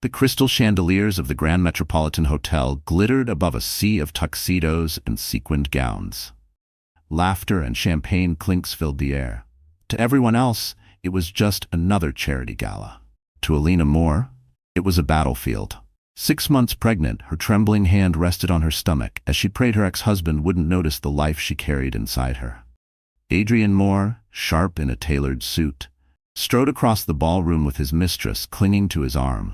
The crystal chandeliers of the Grand Metropolitan Hotel glittered above a sea of tuxedos and sequined gowns. Laughter and champagne clinks filled the air. To everyone else, it was just another charity gala. To Alina Moore, it was a battlefield. 6 months pregnant, her trembling hand rested on her stomach as she prayed her ex-husband wouldn't notice the life she carried inside her. Adrian Moore, sharp in a tailored suit, strode across the ballroom with his mistress clinging to his arm.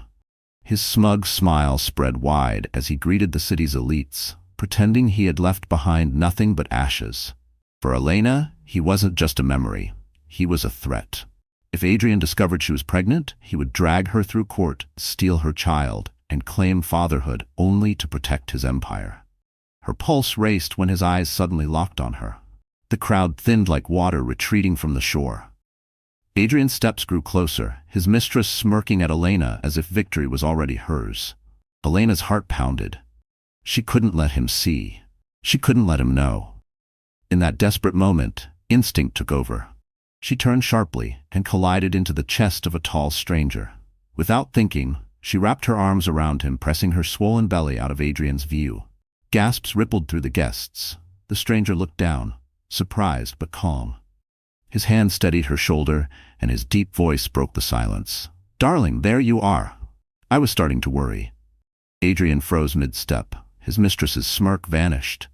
His smug smile spread wide as he greeted the city's elites, pretending he had left behind nothing but ashes. For Elena, he wasn't just a memory. He was a threat. If Adrian discovered she was pregnant, he would drag her through court, steal her child, and claim fatherhood only to protect his empire. Her pulse raced when his eyes suddenly locked on her. The crowd thinned like water retreating from the shore. Adrian's steps grew closer, his mistress smirking at Elena as if victory was already hers. Elena's heart pounded. She couldn't let him see. She couldn't let him know. In that desperate moment, instinct took over. She turned sharply and collided into the chest of a tall stranger. Without thinking, she wrapped her arms around him, pressing her swollen belly out of Adrian's view. Gasps rippled through the guests. The stranger looked down, surprised but calm. His hand steadied her shoulder, and his deep voice broke the silence. "Darling, there you are." I was starting to worry. Adrian froze mid-step. His mistress's smirk vanished.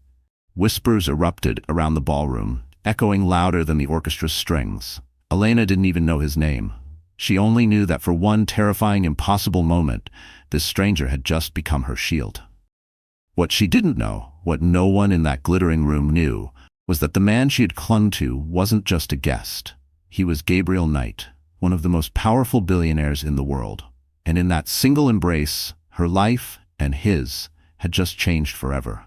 Whispers erupted around the ballroom, echoing louder than the orchestra's strings. Elena didn't even know his name. She only knew that for one terrifying, impossible moment, this stranger had just become her shield. What she didn't know, what no one in that glittering room knew, was that the man she had clung to wasn't just a guest. He was Gabriel Knight, one of the most powerful billionaires in the world. And in that single embrace, her life and his had just changed forever.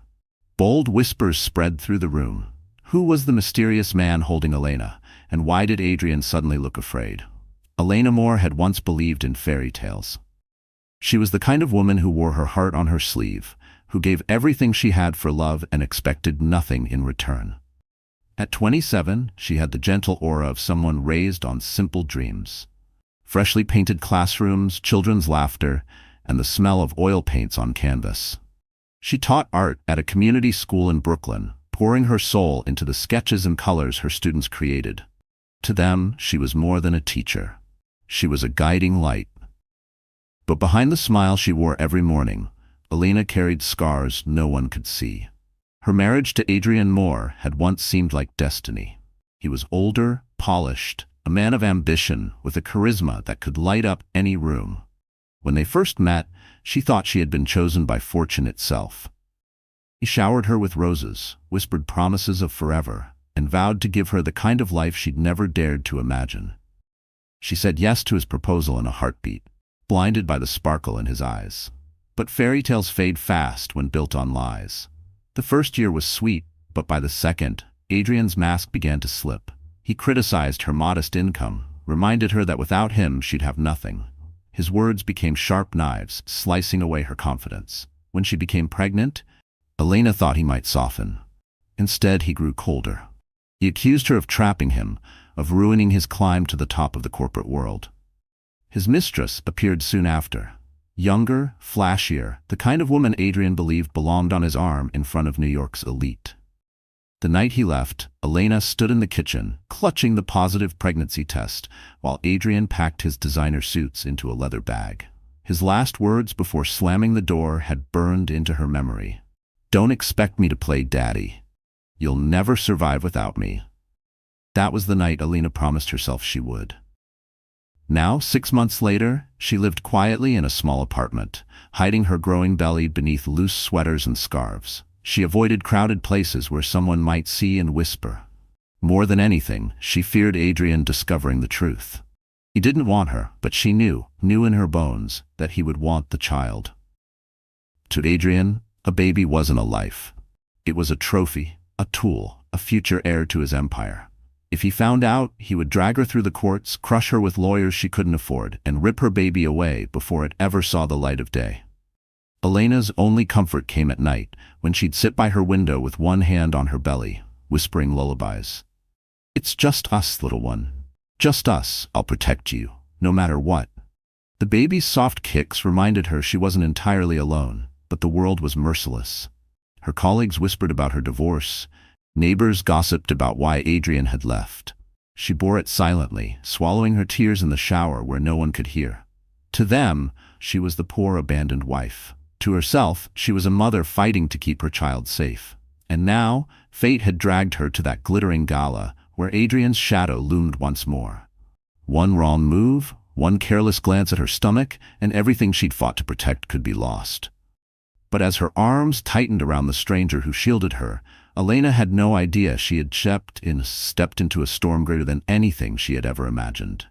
Bold whispers spread through the room. Who was the mysterious man holding Elena, and why did Adrian suddenly look afraid? Elena Moore had once believed in fairy tales. She was the kind of woman who wore her heart on her sleeve, who gave everything she had for love and expected nothing in return. At 27, she had the gentle aura of someone raised on simple dreams. Freshly painted classrooms, children's laughter, and the smell of oil paints on canvas. She taught art at a community school in Brooklyn, pouring her soul into the sketches and colors her students created. To them, she was more than a teacher. She was a guiding light. But behind the smile she wore every morning, Elena carried scars no one could see. Her marriage to Adrian Moore had once seemed like destiny. He was older, polished, a man of ambition with a charisma that could light up any room. When they first met, she thought she had been chosen by fortune itself. He showered her with roses, whispered promises of forever, and vowed to give her the kind of life she'd never dared to imagine. She said yes to his proposal in a heartbeat, blinded by the sparkle in his eyes. But fairy tales fade fast when built on lies. The first year was sweet, but by the second, Adrian's mask began to slip. He criticized her modest income, reminded her that without him she'd have nothing. His words became sharp knives, slicing away her confidence. When she became pregnant, Elena thought he might soften. Instead, he grew colder. He accused her of trapping him, of ruining his climb to the top of the corporate world. His mistress appeared soon after. Younger, flashier, the kind of woman Adrian believed belonged on his arm in front of New York's elite. The night he left, Elena stood in the kitchen, clutching the positive pregnancy test, while Adrian packed his designer suits into a leather bag. His last words before slamming the door had burned into her memory. "Don't expect me to play daddy. You'll never survive without me." That was the night Elena promised herself she would. Now, 6 months later, she lived quietly in a small apartment, hiding her growing belly beneath loose sweaters and scarves. She avoided crowded places where someone might see and whisper. More than anything, she feared Adrian discovering the truth. He didn't want her, but she knew in her bones, that he would want the child. To Adrian, a baby wasn't a life. It was a trophy, a tool, a future heir to his empire. If he found out, he would drag her through the courts, crush her with lawyers she couldn't afford, and rip her baby away before it ever saw the light of day. Elena's only comfort came at night, when she'd sit by her window with one hand on her belly, whispering lullabies. "It's just us, little one. Just us. I'll protect you, no matter what." The baby's soft kicks reminded her she wasn't entirely alone, but the world was merciless. Her colleagues whispered about her divorce. Neighbors gossiped about why Adrian had left. She bore it silently, swallowing her tears in the shower where no one could hear. To them, she was the poor abandoned wife. To herself, she was a mother fighting to keep her child safe. And now, fate had dragged her to that glittering gala, where Adrian's shadow loomed once more. One wrong move, one careless glance at her stomach, and everything she'd fought to protect could be lost. But as her arms tightened around the stranger who shielded her, Elena had no idea she had stepped into a storm greater than anything she had ever imagined.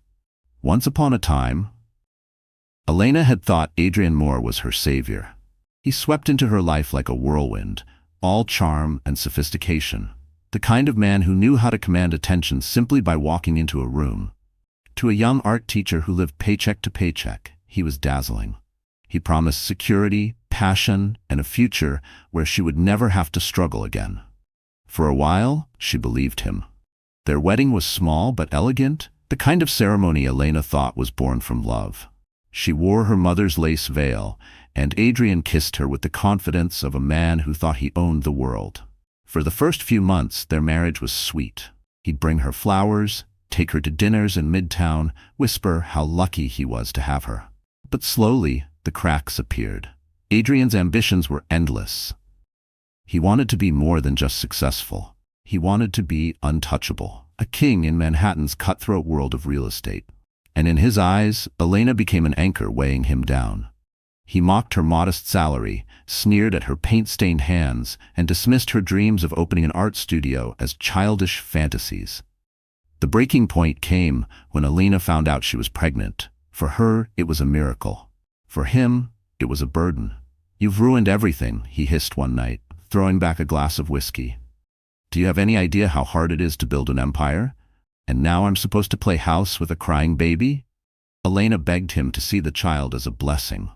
Once upon a time, Elena had thought Adrian Moore was her savior. He swept into her life like a whirlwind, all charm and sophistication, the kind of man who knew how to command attention simply by walking into a room. To a young art teacher who lived paycheck to paycheck, he was dazzling. He promised security, passion, and a future where she would never have to struggle again. For a while, she believed him. Their wedding was small but elegant, the kind of ceremony Elena thought was born from love. She wore her mother's lace veil, and Adrian kissed her with the confidence of a man who thought he owned the world. For the first few months, their marriage was sweet. He'd bring her flowers, take her to dinners in Midtown, whisper how lucky he was to have her. But slowly, the cracks appeared. Adrian's ambitions were endless. He wanted to be more than just successful. He wanted to be untouchable, a king in Manhattan's cutthroat world of real estate. And in his eyes, Elena became an anchor weighing him down. He mocked her modest salary, sneered at her paint-stained hands, and dismissed her dreams of opening an art studio as childish fantasies. The breaking point came when Elena found out she was pregnant. For her, it was a miracle. For him, it was a burden. "You've ruined everything," he hissed one night, throwing back a glass of whiskey. "Do you have any idea how hard it is to build an empire? And now I'm supposed to play house with a crying baby?" Elena begged him to see the child as a blessing.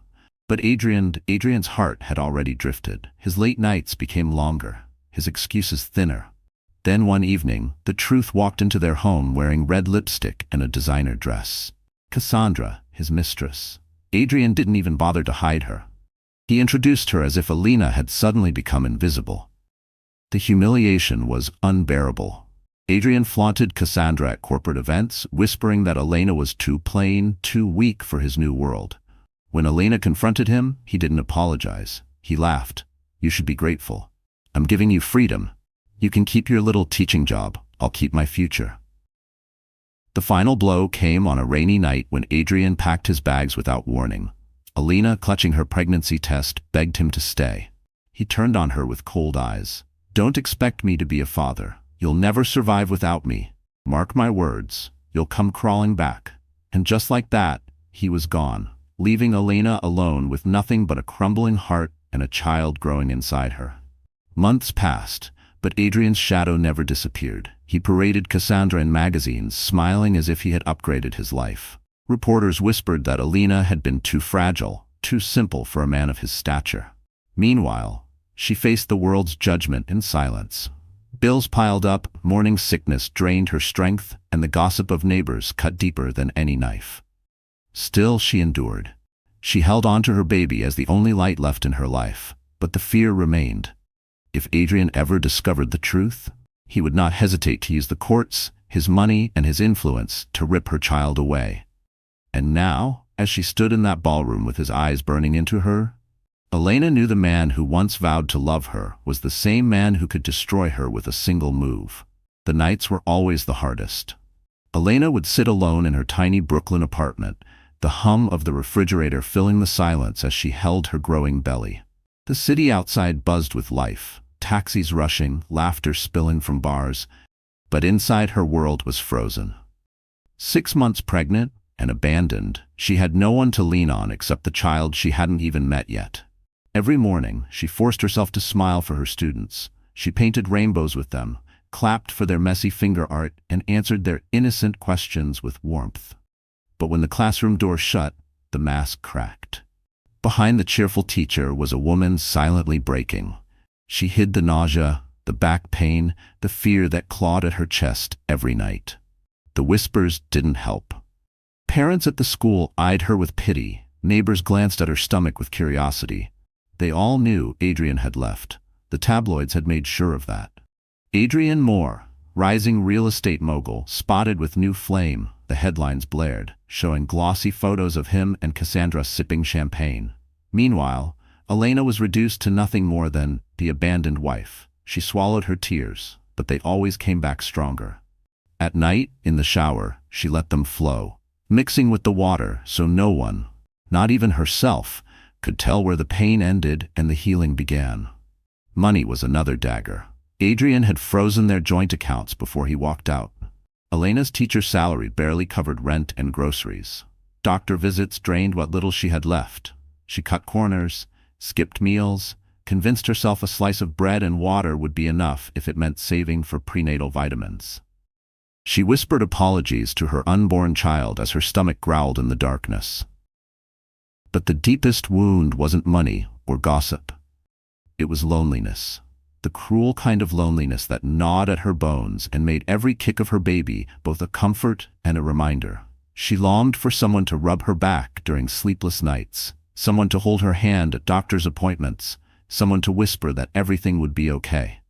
But Adrian's heart had already drifted. His late nights became longer, his excuses thinner. Then one evening, the truth walked into their home wearing red lipstick and a designer dress. Cassandra, his mistress. Adrian didn't even bother to hide her. He introduced her as if Elena had suddenly become invisible. The humiliation was unbearable. Adrian flaunted Cassandra at corporate events, whispering that Elena was too plain, too weak for his new world. When Elena confronted him, he didn't apologize. He laughed. "You should be grateful. I'm giving you freedom. You can keep your little teaching job. I'll keep my future." The final blow came on a rainy night when Adrian packed his bags without warning. Elena, clutching her pregnancy test, begged him to stay. He turned on her with cold eyes. "Don't expect me to be a father. You'll never survive without me. Mark my words, you'll come crawling back." And just like that, he was gone, leaving Elena alone with nothing but a crumbling heart and a child growing inside her. Months passed, but Adrian's shadow never disappeared. He paraded Cassandra in magazines, smiling as if he had upgraded his life. Reporters whispered that Elena had been too fragile, too simple for a man of his stature. Meanwhile, she faced the world's judgment in silence. Bills piled up, morning sickness drained her strength, and the gossip of neighbors cut deeper than any knife. Still, she endured. She held on to her baby as the only light left in her life, but the fear remained. If Adrian ever discovered the truth, he would not hesitate to use the courts, his money, and his influence to rip her child away. And now, as she stood in that ballroom with his eyes burning into her, Elena knew the man who once vowed to love her was the same man who could destroy her with a single move. The nights were always the hardest. Elena would sit alone in her tiny Brooklyn apartment, the hum of the refrigerator filling the silence as she held her growing belly. The city outside buzzed with life, taxis rushing, laughter spilling from bars, but inside her world was frozen. 6 months pregnant and abandoned, she had no one to lean on except the child she hadn't even met yet. Every morning, she forced herself to smile for her students. She painted rainbows with them, clapped for their messy finger art, and answered their innocent questions with warmth. But when the classroom door shut, the mask cracked. Behind the cheerful teacher was a woman silently breaking. She hid the nausea, the back pain, the fear that clawed at her chest every night. The whispers didn't help. Parents at the school eyed her with pity. Neighbors glanced at her stomach with curiosity. They all knew Adrian had left. The tabloids had made sure of that. Adrian Moore, rising real estate mogul, spotted with new flame, the headlines blared, showing glossy photos of him and Cassandra sipping champagne. Meanwhile, Elena was reduced to nothing more than the abandoned wife. She swallowed her tears, but they always came back stronger. At night, in the shower, she let them flow, mixing with the water so no one, not even herself, could tell where the pain ended and the healing began. Money was another dagger. Adrian had frozen their joint accounts before he walked out. Elena's teacher's salary barely covered rent and groceries. Doctor visits drained what little she had left. She cut corners, skipped meals, convinced herself a slice of bread and water would be enough if it meant saving for prenatal vitamins. She whispered apologies to her unborn child as her stomach growled in the darkness. But the deepest wound wasn't money or gossip. It was loneliness. The cruel kind of loneliness that gnawed at her bones and made every kick of her baby both a comfort and a reminder. She longed for someone to rub her back during sleepless nights, someone to hold her hand at doctor's appointments, someone to whisper that everything would be okay.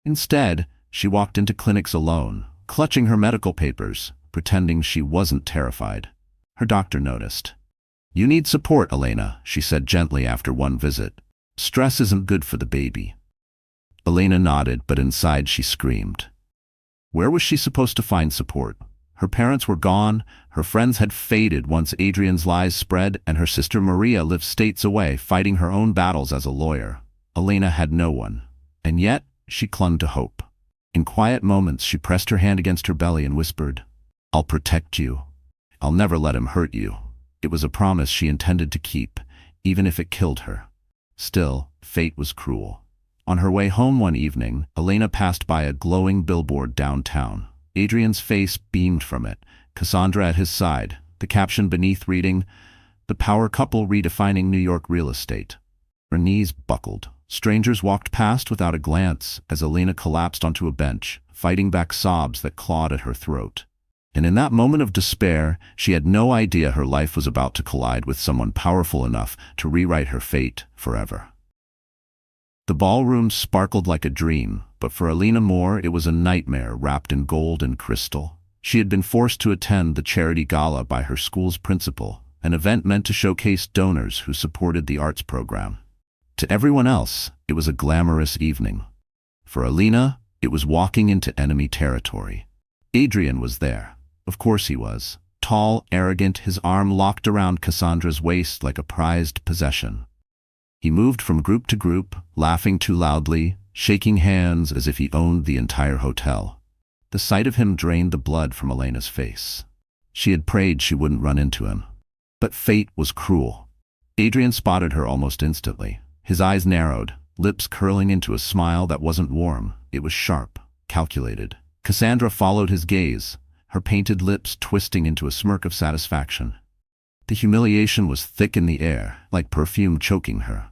Instead, she walked into clinics alone, clutching her medical papers, pretending she wasn't terrified. Her doctor noticed. "You need support, Elena," she said gently after one visit. "Stress isn't good for the baby." Elena nodded, but inside she screamed. Where was she supposed to find support? Her parents were gone, her friends had faded once Adrian's lies spread, and her sister Maria lived states away, fighting her own battles as a lawyer. Elena had no one, and yet she clung to hope. In quiet moments she pressed her hand against her belly and whispered, "I'll protect you. I'll never let him hurt you." It was a promise she intended to keep, even if it killed her. Still, fate was cruel. On her way home one evening, Elena passed by a glowing billboard downtown. Adrian's face beamed from it, Cassandra at his side, the caption beneath reading, "The Power Couple Redefining New York Real Estate." Her knees buckled. Strangers walked past without a glance as Elena collapsed onto a bench, fighting back sobs that clawed at her throat. And in that moment of despair, she had no idea her life was about to collide with someone powerful enough to rewrite her fate forever. The ballroom sparkled like a dream, but for Elena Moore it was a nightmare wrapped in gold and crystal. She had been forced to attend the charity gala by her school's principal, an event meant to showcase donors who supported the arts program. To everyone else, it was a glamorous evening. For Elena, it was walking into enemy territory. Adrian was there. Of course he was. Tall, arrogant, his arm locked around Cassandra's waist like a prized possession. He moved from group to group, laughing too loudly, shaking hands as if he owned the entire hotel. The sight of him drained the blood from Elena's face. She had prayed she wouldn't run into him. But fate was cruel. Adrian spotted her almost instantly. His eyes narrowed, lips curling into a smile that wasn't warm. It was sharp, calculated. Cassandra followed his gaze, her painted lips twisting into a smirk of satisfaction. The humiliation was thick in the air, like perfume choking her.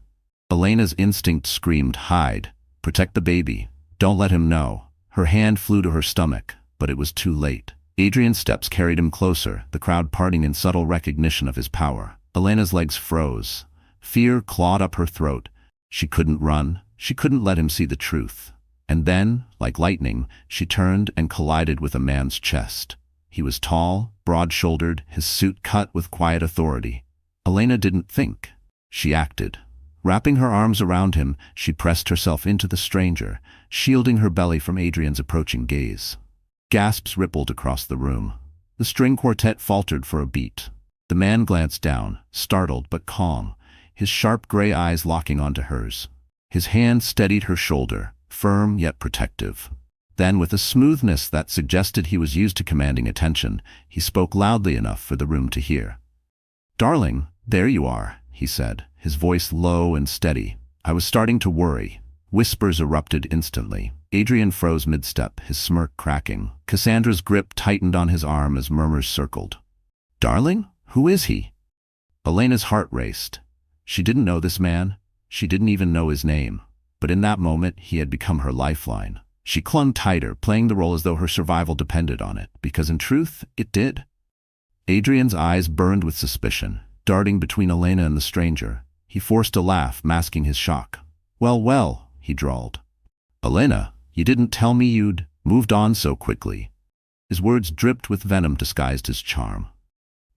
Elena's instinct screamed, "Hide. Protect the baby. Don't let him know." Her hand flew to her stomach, but it was too late. Adrian's steps carried him closer, the crowd parting in subtle recognition of his power. Elena's legs froze. Fear clawed up her throat. She couldn't run. She couldn't let him see the truth. And then, like lightning, she turned and collided with a man's chest. He was tall, broad-shouldered, his suit cut with quiet authority. Elena didn't think. She acted. Wrapping her arms around him, she pressed herself into the stranger, shielding her belly from Adrian's approaching gaze. Gasps rippled across the room. The string quartet faltered for a beat. The man glanced down, startled but calm, his sharp gray eyes locking onto hers. His hand steadied her shoulder, firm yet protective. Then, with a smoothness that suggested he was used to commanding attention, he spoke loudly enough for the room to hear. "Darling, there you are," he said, his voice low and steady. "I was starting to worry." Whispers erupted instantly. Adrian froze mid-step, his smirk cracking. Cassandra's grip tightened on his arm as murmurs circled. "Darling? Who is he?" Elena's heart raced. She didn't know this man. She didn't even know his name. But in that moment, he had become her lifeline. She clung tighter, playing the role as though her survival depended on it, because in truth, it did. Adrian's eyes burned with suspicion, darting between Elena and the stranger. He forced a laugh, masking his shock. "Well, well," he drawled. "Elena, you didn't tell me you'd moved on so quickly." His words dripped with venom disguised as charm.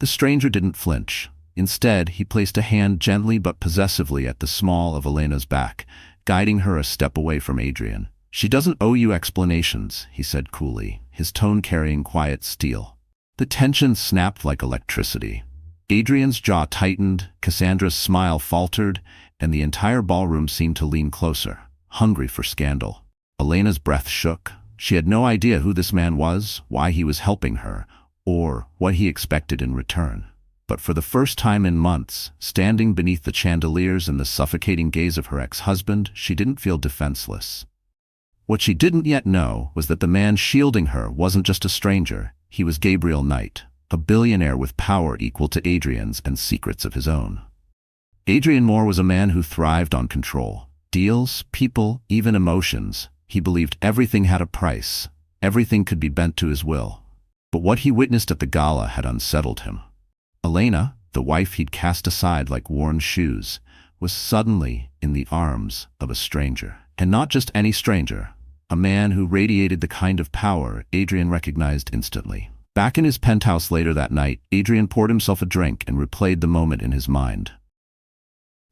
The stranger didn't flinch. Instead, he placed a hand gently but possessively at the small of Elena's back, guiding her a step away from Adrian. "She doesn't owe you explanations," he said coolly, his tone carrying quiet steel. The tension snapped like electricity. Adrian's jaw tightened, Cassandra's smile faltered, and the entire ballroom seemed to lean closer, hungry for scandal. Elena's breath shook. She had no idea who this man was, why he was helping her, or what he expected in return. But for the first time in months, standing beneath the chandeliers and the suffocating gaze of her ex-husband, she didn't feel defenseless. What she didn't yet know was that the man shielding her wasn't just a stranger. He was Gabriel Knight, a billionaire with power equal to Adrian's and secrets of his own. Adrian Moore was a man who thrived on control. Deals, people, even emotions. He believed everything had a price. Everything could be bent to his will. But what he witnessed at the gala had unsettled him. Elena, the wife he'd cast aside like worn shoes, was suddenly in the arms of a stranger. And not just any stranger. A man who radiated the kind of power Adrian recognized instantly. Back in his penthouse later that night, Adrian poured himself a drink and replayed the moment in his mind.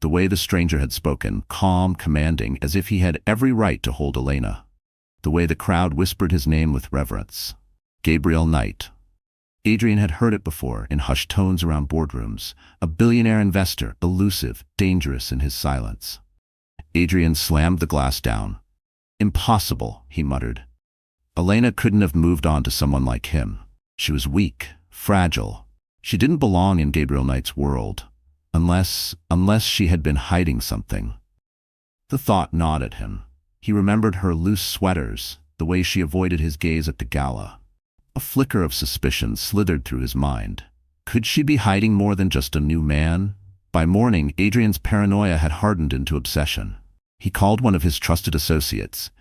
The way the stranger had spoken, calm, commanding, as if he had every right to hold Elena. The way the crowd whispered his name with reverence. Gabriel Knight. Adrian had heard it before, in hushed tones around boardrooms. A billionaire investor, elusive, dangerous in his silence. Adrian slammed the glass down. "Impossible," he muttered. Elena couldn't have moved on to someone like him. She was weak, fragile. She didn't belong in Gabriel Knight's world. Unless she had been hiding something. The thought gnawed at him. He remembered her loose sweaters, the way she avoided his gaze at the gala. A flicker of suspicion slithered through his mind. Could she be hiding more than just a new man? By morning, Adrian's paranoia had hardened into obsession. He called one of his trusted associates,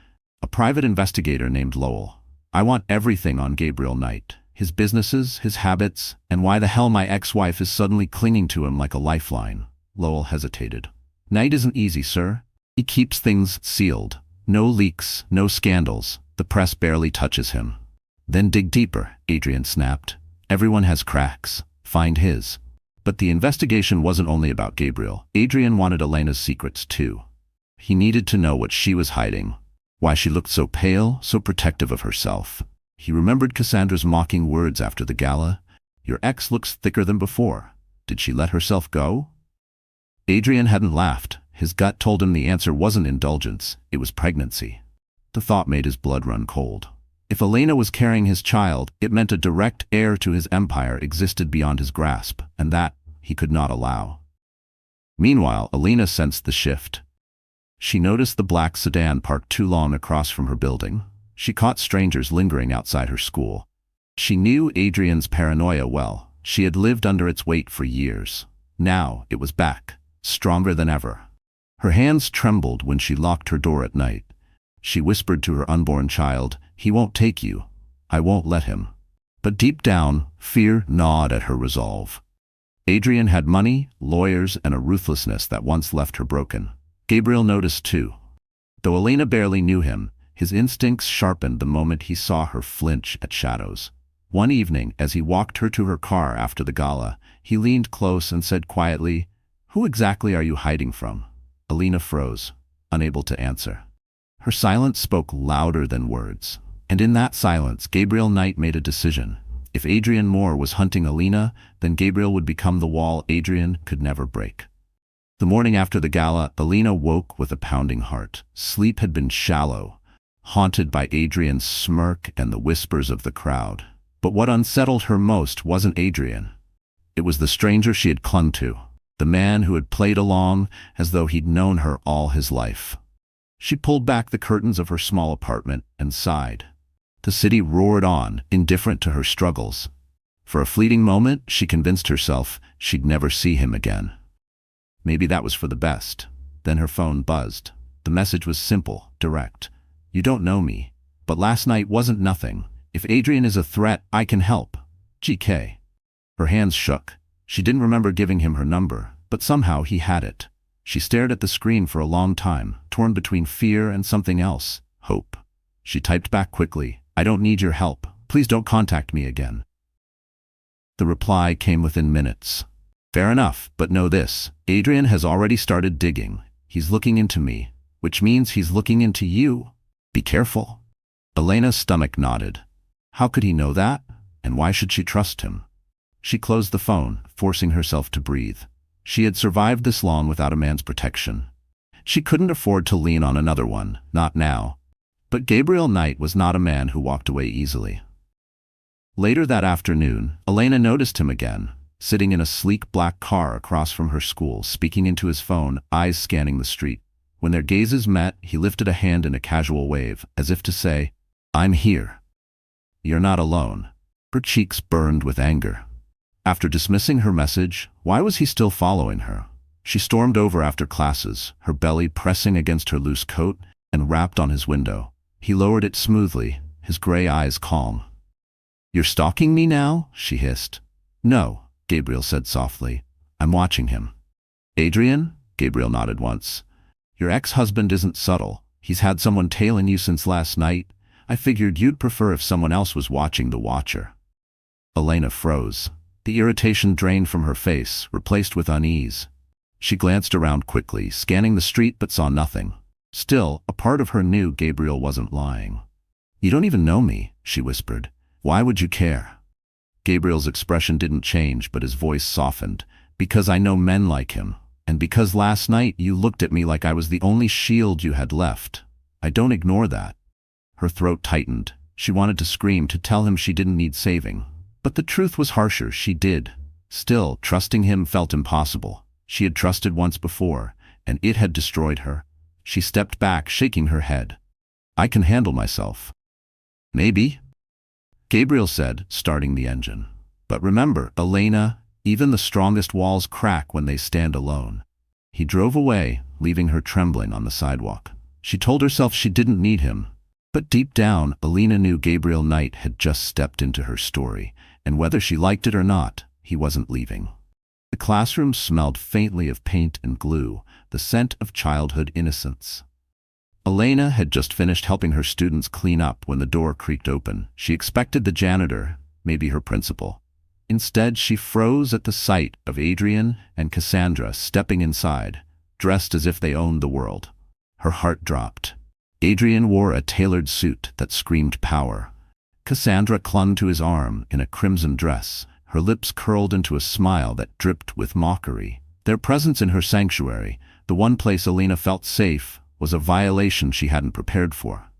a private investigator named Lowell. "I want everything on Gabriel Knight. His businesses, his habits, and why the hell my ex-wife is suddenly clinging to him like a lifeline." Lowell hesitated. "Knight isn't easy, sir. He keeps things sealed. No leaks, no scandals. The press barely touches him." "Then dig deeper," Adrian snapped. "Everyone has cracks. Find his." But the investigation wasn't only about Gabriel. Adrian wanted Elena's secrets too. He needed to know what she was hiding, why she looked so pale, so protective of herself. He remembered Cassandra's mocking words after the gala. "Your ex looks thicker than before. Did she let herself go?" Adrian hadn't laughed. His gut told him the answer wasn't indulgence, it was pregnancy. The thought made his blood run cold. If Elena was carrying his child, it meant a direct heir to his empire existed beyond his grasp, and that he could not allow. Meanwhile, Elena sensed the shift. She noticed the black sedan parked too long across from her building. She caught strangers lingering outside her school. She knew Adrian's paranoia well. She had lived under its weight for years. Now it was back, stronger than ever. Her hands trembled when she locked her door at night. She whispered to her unborn child, "He won't take you. I won't let him." But deep down, fear gnawed at her resolve. Adrian had money, lawyers, and a ruthlessness that once left her broken. Gabriel noticed too. Though Elena barely knew him, his instincts sharpened the moment he saw her flinch at shadows. One evening, as he walked her to her car after the gala, he leaned close and said quietly, "Who exactly are you hiding from?" Elena froze, unable to answer. Her silence spoke louder than words. And in that silence, Gabriel Knight made a decision. If Adrian Moore was hunting Elena, then Gabriel would become the wall Adrian could never break. The morning after the gala, Elena woke with a pounding heart. Sleep had been shallow, haunted by Adrian's smirk and the whispers of the crowd. But what unsettled her most wasn't Adrian. It was the stranger she had clung to, the man who had played along as though he'd known her all his life. She pulled back the curtains of her small apartment and sighed. The city roared on, indifferent to her struggles. For a fleeting moment, she convinced herself she'd never see him again. Maybe that was for the best. Then her phone buzzed. The message was simple, direct. "You don't know me, but last night wasn't nothing. If Adrian is a threat, I can help. GK." Her hands shook. She didn't remember giving him her number, but somehow he had it. She stared at the screen for a long time, torn between fear and something else, hope. She typed back quickly, "I don't need your help. Please don't contact me again." The reply came within minutes. "Fair enough, but know this. Adrian has already started digging. He's looking into me, which means he's looking into you. Be careful." Elena's stomach nodded. How could he know that? And why should she trust him? She closed the phone, forcing herself to breathe. She had survived this long without a man's protection. She couldn't afford to lean on another one, not now. But Gabriel Knight was not a man who walked away easily. Later that afternoon, Elena noticed him again, sitting in a sleek black car across from her school, speaking into his phone, eyes scanning the street. When their gazes met, he lifted a hand in a casual wave, as if to say, "I'm here. You're not alone." Her cheeks burned with anger. After dismissing her message, why was he still following her? She stormed over after classes, her belly pressing against her loose coat, and rapped on his window. He lowered it smoothly, his gray eyes calm. "You're stalking me now?" she hissed. "No," Gabriel said softly. "I'm watching him." "Adrian?" Gabriel nodded once. "Your ex-husband isn't subtle. He's had someone tailing you since last night. I figured you'd prefer if someone else was watching the watcher." Elena froze. The irritation drained from her face, replaced with unease. She glanced around quickly, scanning the street but saw nothing. Still, a part of her knew Gabriel wasn't lying. "You don't even know me," she whispered. "Why would you care?" Gabriel's expression didn't change, but his voice softened. "Because I know men like him, and because last night you looked at me like I was the only shield you had left. I don't ignore that." Her throat tightened. She wanted to scream, to tell him she didn't need saving. But the truth was harsher, she did. Still, trusting him felt impossible. She had trusted once before, and it had destroyed her. She stepped back, shaking her head. "I can handle myself." "Maybe," Gabriel said, starting the engine. "But remember, Elena, even the strongest walls crack when they stand alone." He drove away, leaving her trembling on the sidewalk. She told herself she didn't need him. But deep down, Elena knew Gabriel Knight had just stepped into her story, and whether she liked it or not, he wasn't leaving. The classroom smelled faintly of paint and glue, the scent of childhood innocence. Elena had just finished helping her students clean up when the door creaked open. She expected the janitor, maybe her principal. Instead, she froze at the sight of Adrian and Cassandra stepping inside, dressed as if they owned the world. Her heart dropped. Adrian wore a tailored suit that screamed power. Cassandra clung to his arm in a crimson dress, her lips curled into a smile that dripped with mockery. Their presence in her sanctuary, the one place Elena felt safe, was a violation she hadn't prepared for.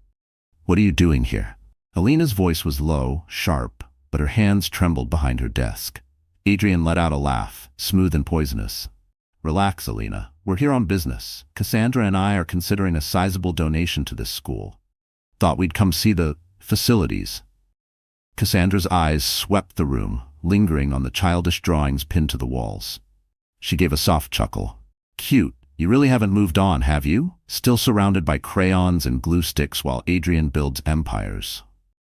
"What are you doing here?" Elena's voice was low, sharp, but her hands trembled behind her desk. Adrian let out a laugh, smooth and poisonous. "Relax, Elena. We're here on business. Cassandra and I are considering a sizable donation to this school. Thought we'd come see the facilities." Cassandra's eyes swept the room, lingering on the childish drawings pinned to the walls. She gave a soft chuckle. "Cute. You really haven't moved on, have you? Still surrounded by crayons and glue sticks while Adrian builds empires."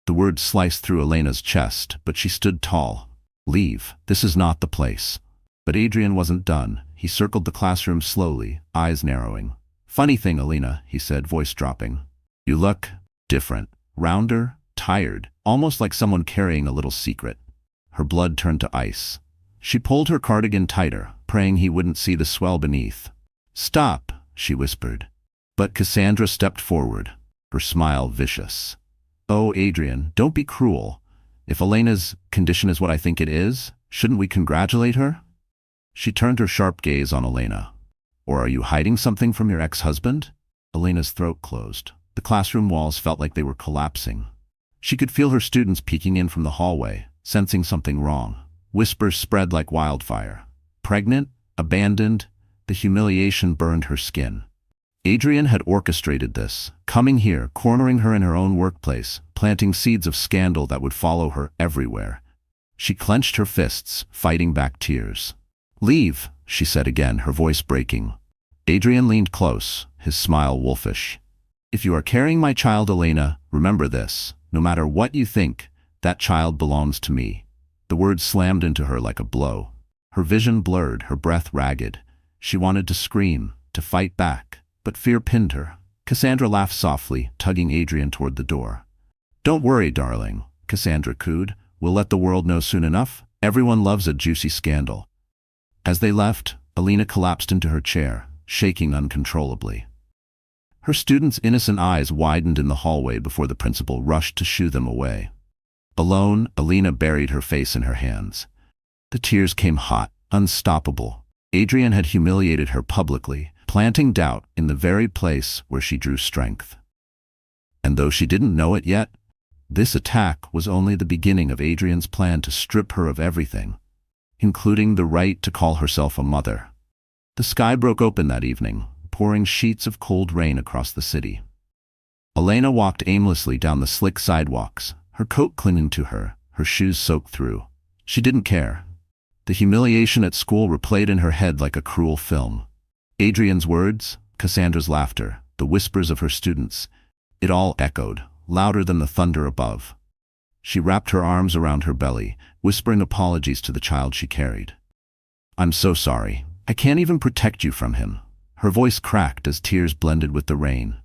The word sliced through Elena's chest, but she stood tall. "Leave. This is not the place." But Adrian wasn't done. He circled the classroom slowly, eyes narrowing. "Funny thing, Elena," he said, voice dropping. "You look different. Rounder, tired, almost like someone carrying a little secret." Her blood turned to ice. She pulled her cardigan tighter, praying he wouldn't see the swell beneath. "Stop," she whispered. But Cassandra stepped forward, her smile vicious. "Oh, Adrian, don't be cruel. If Elena's condition is what I think it is, shouldn't we congratulate her?" She turned her sharp gaze on Elena. "Or are you hiding something from your ex-husband?" Elena's throat closed. The classroom walls felt like they were collapsing. She could feel her students peeking in from the hallway, sensing something wrong. Whispers spread like wildfire. Pregnant? Abandoned? The humiliation burned her skin. Adrian had orchestrated this, coming here, cornering her in her own workplace, planting seeds of scandal that would follow her everywhere. She clenched her fists, fighting back tears. "Leave," she said again, her voice breaking. Adrian leaned close, his smile wolfish. "If you are carrying my child, Elena, remember this. No matter what you think, that child belongs to me. The words slammed into her like a blow. Her vision blurred, her breath ragged. She wanted to scream, to fight back, but fear pinned her. Cassandra laughed softly, tugging Adrian toward the door. "Don't worry, darling," Cassandra cooed. "We'll let the world know soon enough. Everyone loves a juicy scandal." As they left, Alina collapsed into her chair, shaking uncontrollably. Her students' innocent eyes widened in the hallway before the principal rushed to shoo them away. Alone, Alina buried her face in her hands. The tears came hot, unstoppable. Adrian had humiliated her publicly, planting doubt in the very place where she drew strength. And though she didn't know it yet, this attack was only the beginning of Adrian's plan to strip her of everything, including the right to call herself a mother. The sky broke open that evening, pouring sheets of cold rain across the city. Elena walked aimlessly down the slick sidewalks, her coat clinging to her, her shoes soaked through. She didn't care. The humiliation at school replayed in her head like a cruel film. Adrian's words, Cassandra's laughter, the whispers of her students, it all echoed, louder than the thunder above. She wrapped her arms around her belly, whispering apologies to the child she carried. "I'm so sorry. I can't even protect you from him." Her voice cracked as tears blended with the rain.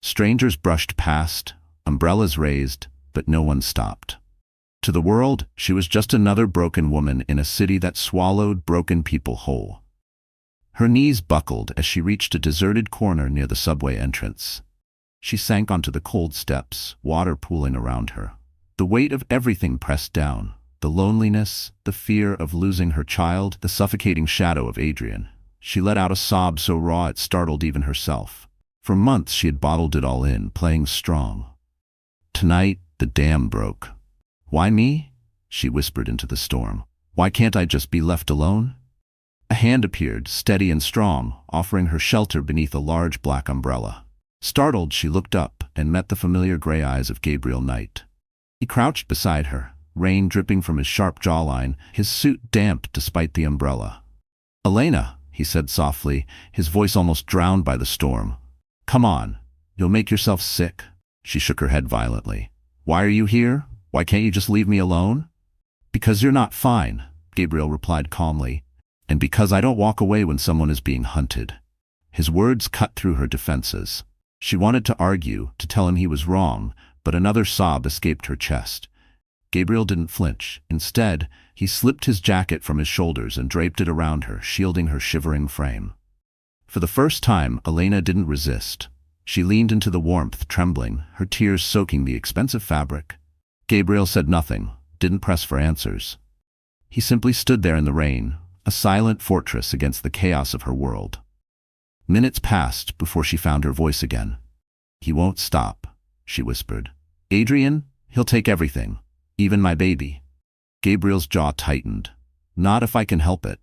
Strangers brushed past, umbrellas raised, but no one stopped. To the world, she was just another broken woman in a city that swallowed broken people whole. Her knees buckled as she reached a deserted corner near the subway entrance. She sank onto the cold steps, water pooling around her. The weight of everything pressed down, the loneliness, the fear of losing her child, the suffocating shadow of Adrian. She let out a sob so raw it startled even herself. For months she had bottled it all in, playing strong. Tonight, the dam broke. "Why me?" she whispered into the storm. "Why can't I just be left alone?" A hand appeared, steady and strong, offering her shelter beneath a large black umbrella. Startled, she looked up and met the familiar gray eyes of Gabriel Knight. He crouched beside her, rain dripping from his sharp jawline, his suit damp despite the umbrella. "Elena," he said softly, his voice almost drowned by the storm. "Come on. You'll make yourself sick." She shook her head violently. "Why are you here? Why can't you just leave me alone?" "Because you're not fine," Gabriel replied calmly, "and because I don't walk away when someone is being hunted." His words cut through her defenses. She wanted to argue, to tell him he was wrong, but another sob escaped her chest. Gabriel didn't flinch. Instead, he slipped his jacket from his shoulders and draped it around her, shielding her shivering frame. For the first time, Elena didn't resist. She leaned into the warmth, trembling, her tears soaking the expensive fabric. Gabriel said nothing, didn't press for answers. He simply stood there in the rain, a silent fortress against the chaos of her world. Minutes passed before she found her voice again. "He won't stop," she whispered. "Adrian, he'll take everything, even my baby." Gabriel's jaw tightened. "Not if I can help it."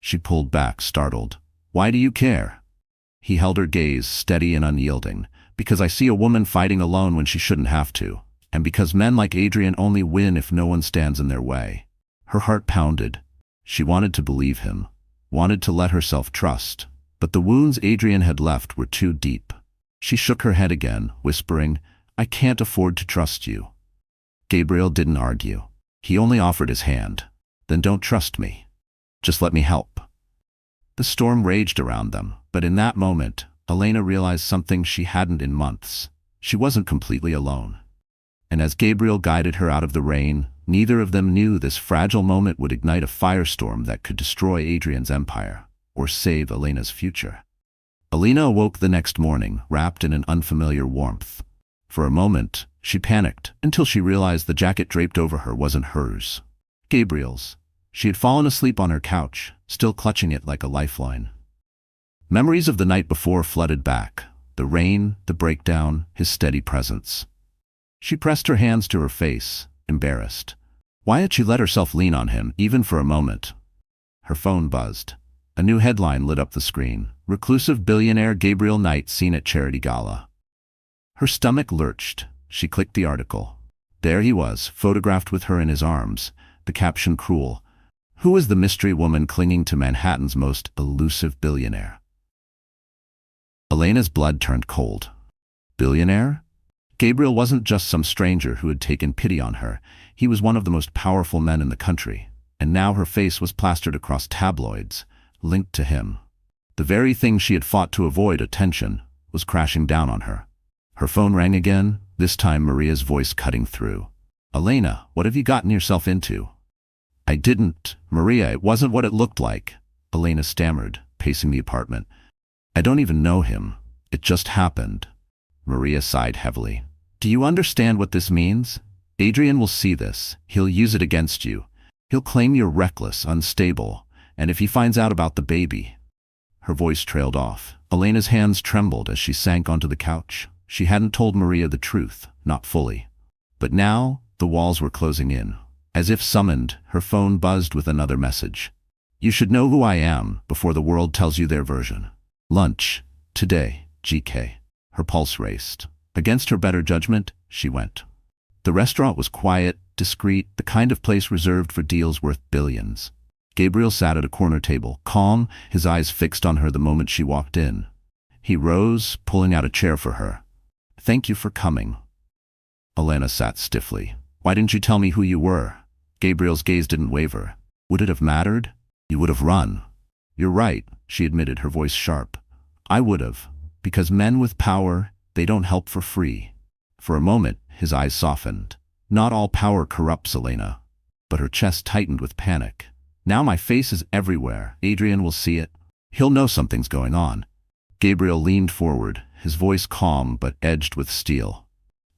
She pulled back, startled. "Why do you care?" He held her gaze, steady and unyielding. "Because I see a woman fighting alone when she shouldn't have to, and because men like Adrian only win if no one stands in their way." Her heart pounded. She wanted to believe him, wanted to let herself trust, but the wounds Adrian had left were too deep. She shook her head again, whispering, "I can't afford to trust you." Gabriel didn't argue. He only offered his hand. "Then don't trust me. Just let me help." The storm raged around them, but in that moment, Elena realized something she hadn't in months. She wasn't completely alone. And as Gabriel guided her out of the rain, neither of them knew this fragile moment would ignite a firestorm that could destroy Adrian's empire, or save Elena's future. Elena awoke the next morning, wrapped in an unfamiliar warmth. For a moment, she panicked, until she realized the jacket draped over her wasn't hers. Gabriel's. She had fallen asleep on her couch, still clutching it like a lifeline. Memories of the night before flooded back. The rain, the breakdown, his steady presence. She pressed her hands to her face, embarrassed. Why had she let herself lean on him, even for a moment? Her phone buzzed. A new headline lit up the screen. "Reclusive billionaire Gabriel Knight seen at charity gala." Her stomach lurched. She clicked the article. There he was, photographed with her in his arms, the caption cruel. Who was the mystery woman clinging to Manhattan's most elusive billionaire? Elena's blood turned cold. Billionaire? Gabriel wasn't just some stranger who had taken pity on her. He was one of the most powerful men in the country, and now her face was plastered across tabloids, linked to him. The very thing she had fought to avoid, attention, was crashing down on her. Her phone rang again, this time Maria's voice cutting through. "Elena, what have you gotten yourself into?" "I didn't, Maria, it wasn't what it looked like," Elena stammered, pacing the apartment. "I don't even know him. It just happened." Maria sighed heavily. "Do you understand what this means? Adrian will see this. He'll use it against you. He'll claim you're reckless, unstable, and if he finds out about the baby—" Her voice trailed off. Elena's hands trembled as she sank onto the couch. She hadn't told Maria the truth, not fully. But now, the walls were closing in. As if summoned, her phone buzzed with another message. "You should know who I am before the world tells you their version. Lunch. Today. GK." Her pulse raced. Against her better judgment, she went. The restaurant was quiet, discreet, the kind of place reserved for deals worth billions. Gabriel sat at a corner table, calm, his eyes fixed on her the moment she walked in. He rose, pulling out a chair for her. "Thank you for coming." Elena sat stiffly. "Why didn't you tell me who you were?" Gabriel's gaze didn't waver. "Would it have mattered? You would have run." "You're right," she admitted, her voice sharp. "I would have. Because men with power, they don't help for free." For a moment, his eyes softened. "Not all power corrupts, Elena." But her chest tightened with panic. "Now my face is everywhere. Adrian will see it. He'll know something's going on." Gabriel leaned forward, his voice calm but edged with steel.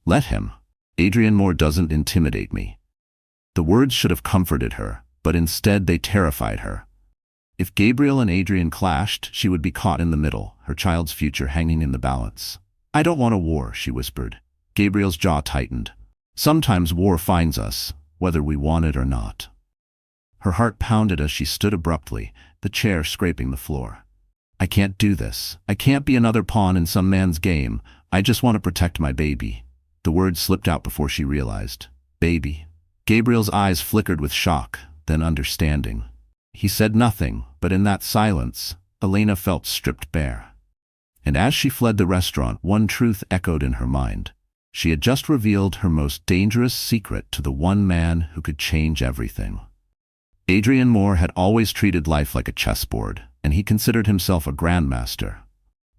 "Let him. Adrian Moore doesn't intimidate me." The words should have comforted her, but instead they terrified her. If Gabriel and Adrian clashed, she would be caught in the middle, her child's future hanging in the balance. "I don't want a war," she whispered. Gabriel's jaw tightened. "Sometimes war finds us, whether we want it or not." Her heart pounded as she stood abruptly, the chair scraping the floor. "I can't do this. I can't be another pawn in some man's game. I just want to protect my baby." The words slipped out before she realized. "Baby." Gabriel's eyes flickered with shock, then understanding. He said nothing, but in that silence, Elena felt stripped bare. And as she fled the restaurant, one truth echoed in her mind. She had just revealed her most dangerous secret to the one man who could change everything. Adrian Moore had always treated life like a chessboard, and he considered himself a grandmaster.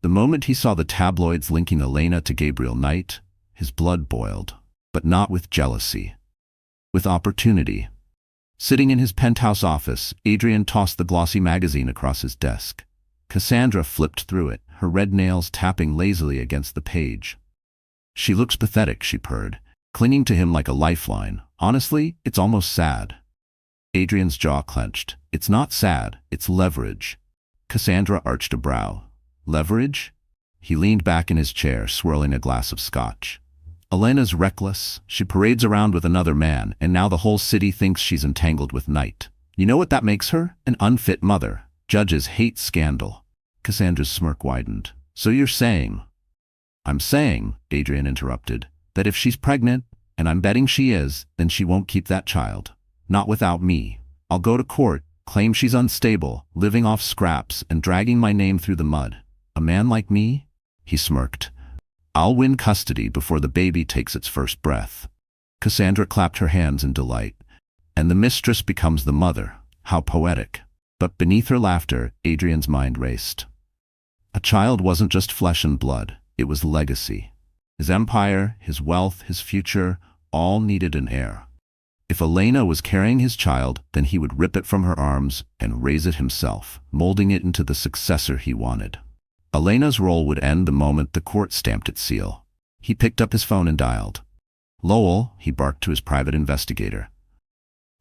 The moment he saw the tabloids linking Elena to Gabriel Knight, his blood boiled, but not with jealousy, with opportunity. Sitting in his penthouse office, Adrian tossed the glossy magazine across his desk. Cassandra flipped through it, her red nails tapping lazily against the page. "She looks pathetic," she purred, clinging to him like a lifeline. "Honestly, it's almost sad." Adrian's jaw clenched. "It's not sad, it's leverage." Cassandra arched a brow. "Leverage?" He leaned back in his chair, swirling a glass of scotch. "Elena's reckless. She parades around with another man, and now the whole city thinks she's entangled with Knight. You know what that makes her? An unfit mother. Judges hate scandal." Cassandra's smirk widened. "So you're saying—" "I'm saying," Adrian interrupted, "that if she's pregnant, and I'm betting she is, then she won't keep that child. Not without me. I'll go to court, claim she's unstable, living off scraps, and dragging my name through the mud. A man like me?" He smirked. "I'll win custody before the baby takes its first breath." Cassandra clapped her hands in delight. "And the mistress becomes the mother. How poetic." But beneath her laughter, Adrian's mind raced. A child wasn't just flesh and blood, it was legacy. His empire, his wealth, his future, all needed an heir. If Elena was carrying his child, then he would rip it from her arms and raise it himself, molding it into the successor he wanted. Elena's role would end the moment the court stamped its seal. He picked up his phone and dialed. "Lowell," he barked to his private investigator.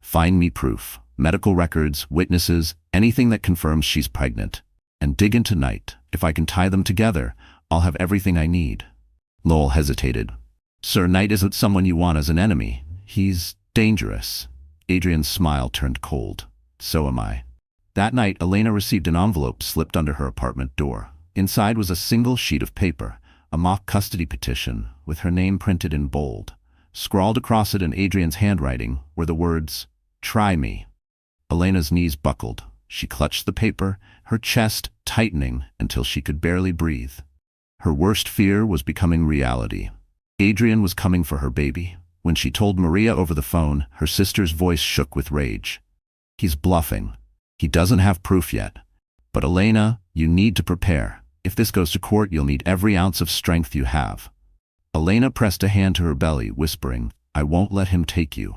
"Find me proof. Medical records, witnesses, anything that confirms she's pregnant. And dig into Knight. If I can tie them together, I'll have everything I need." Lowell hesitated. "Sir, Knight isn't someone you want as an enemy. He's dangerous." Adrian's smile turned cold. "So am I." That night, Elena received an envelope slipped under her apartment door. Inside was a single sheet of paper, a mock custody petition, with her name printed in bold. Scrawled across it in Adrian's handwriting were the words, "Try me." Elena's knees buckled. She clutched the paper, her chest tightening until she could barely breathe. Her worst fear was becoming reality. Adrian was coming for her baby. When she told Maria over the phone, her sister's voice shook with rage. He's bluffing. He doesn't have proof yet. But Elena, you need to prepare. If this goes to court, you'll need every ounce of strength you have. Elena pressed a hand to her belly, whispering, I won't let him take you.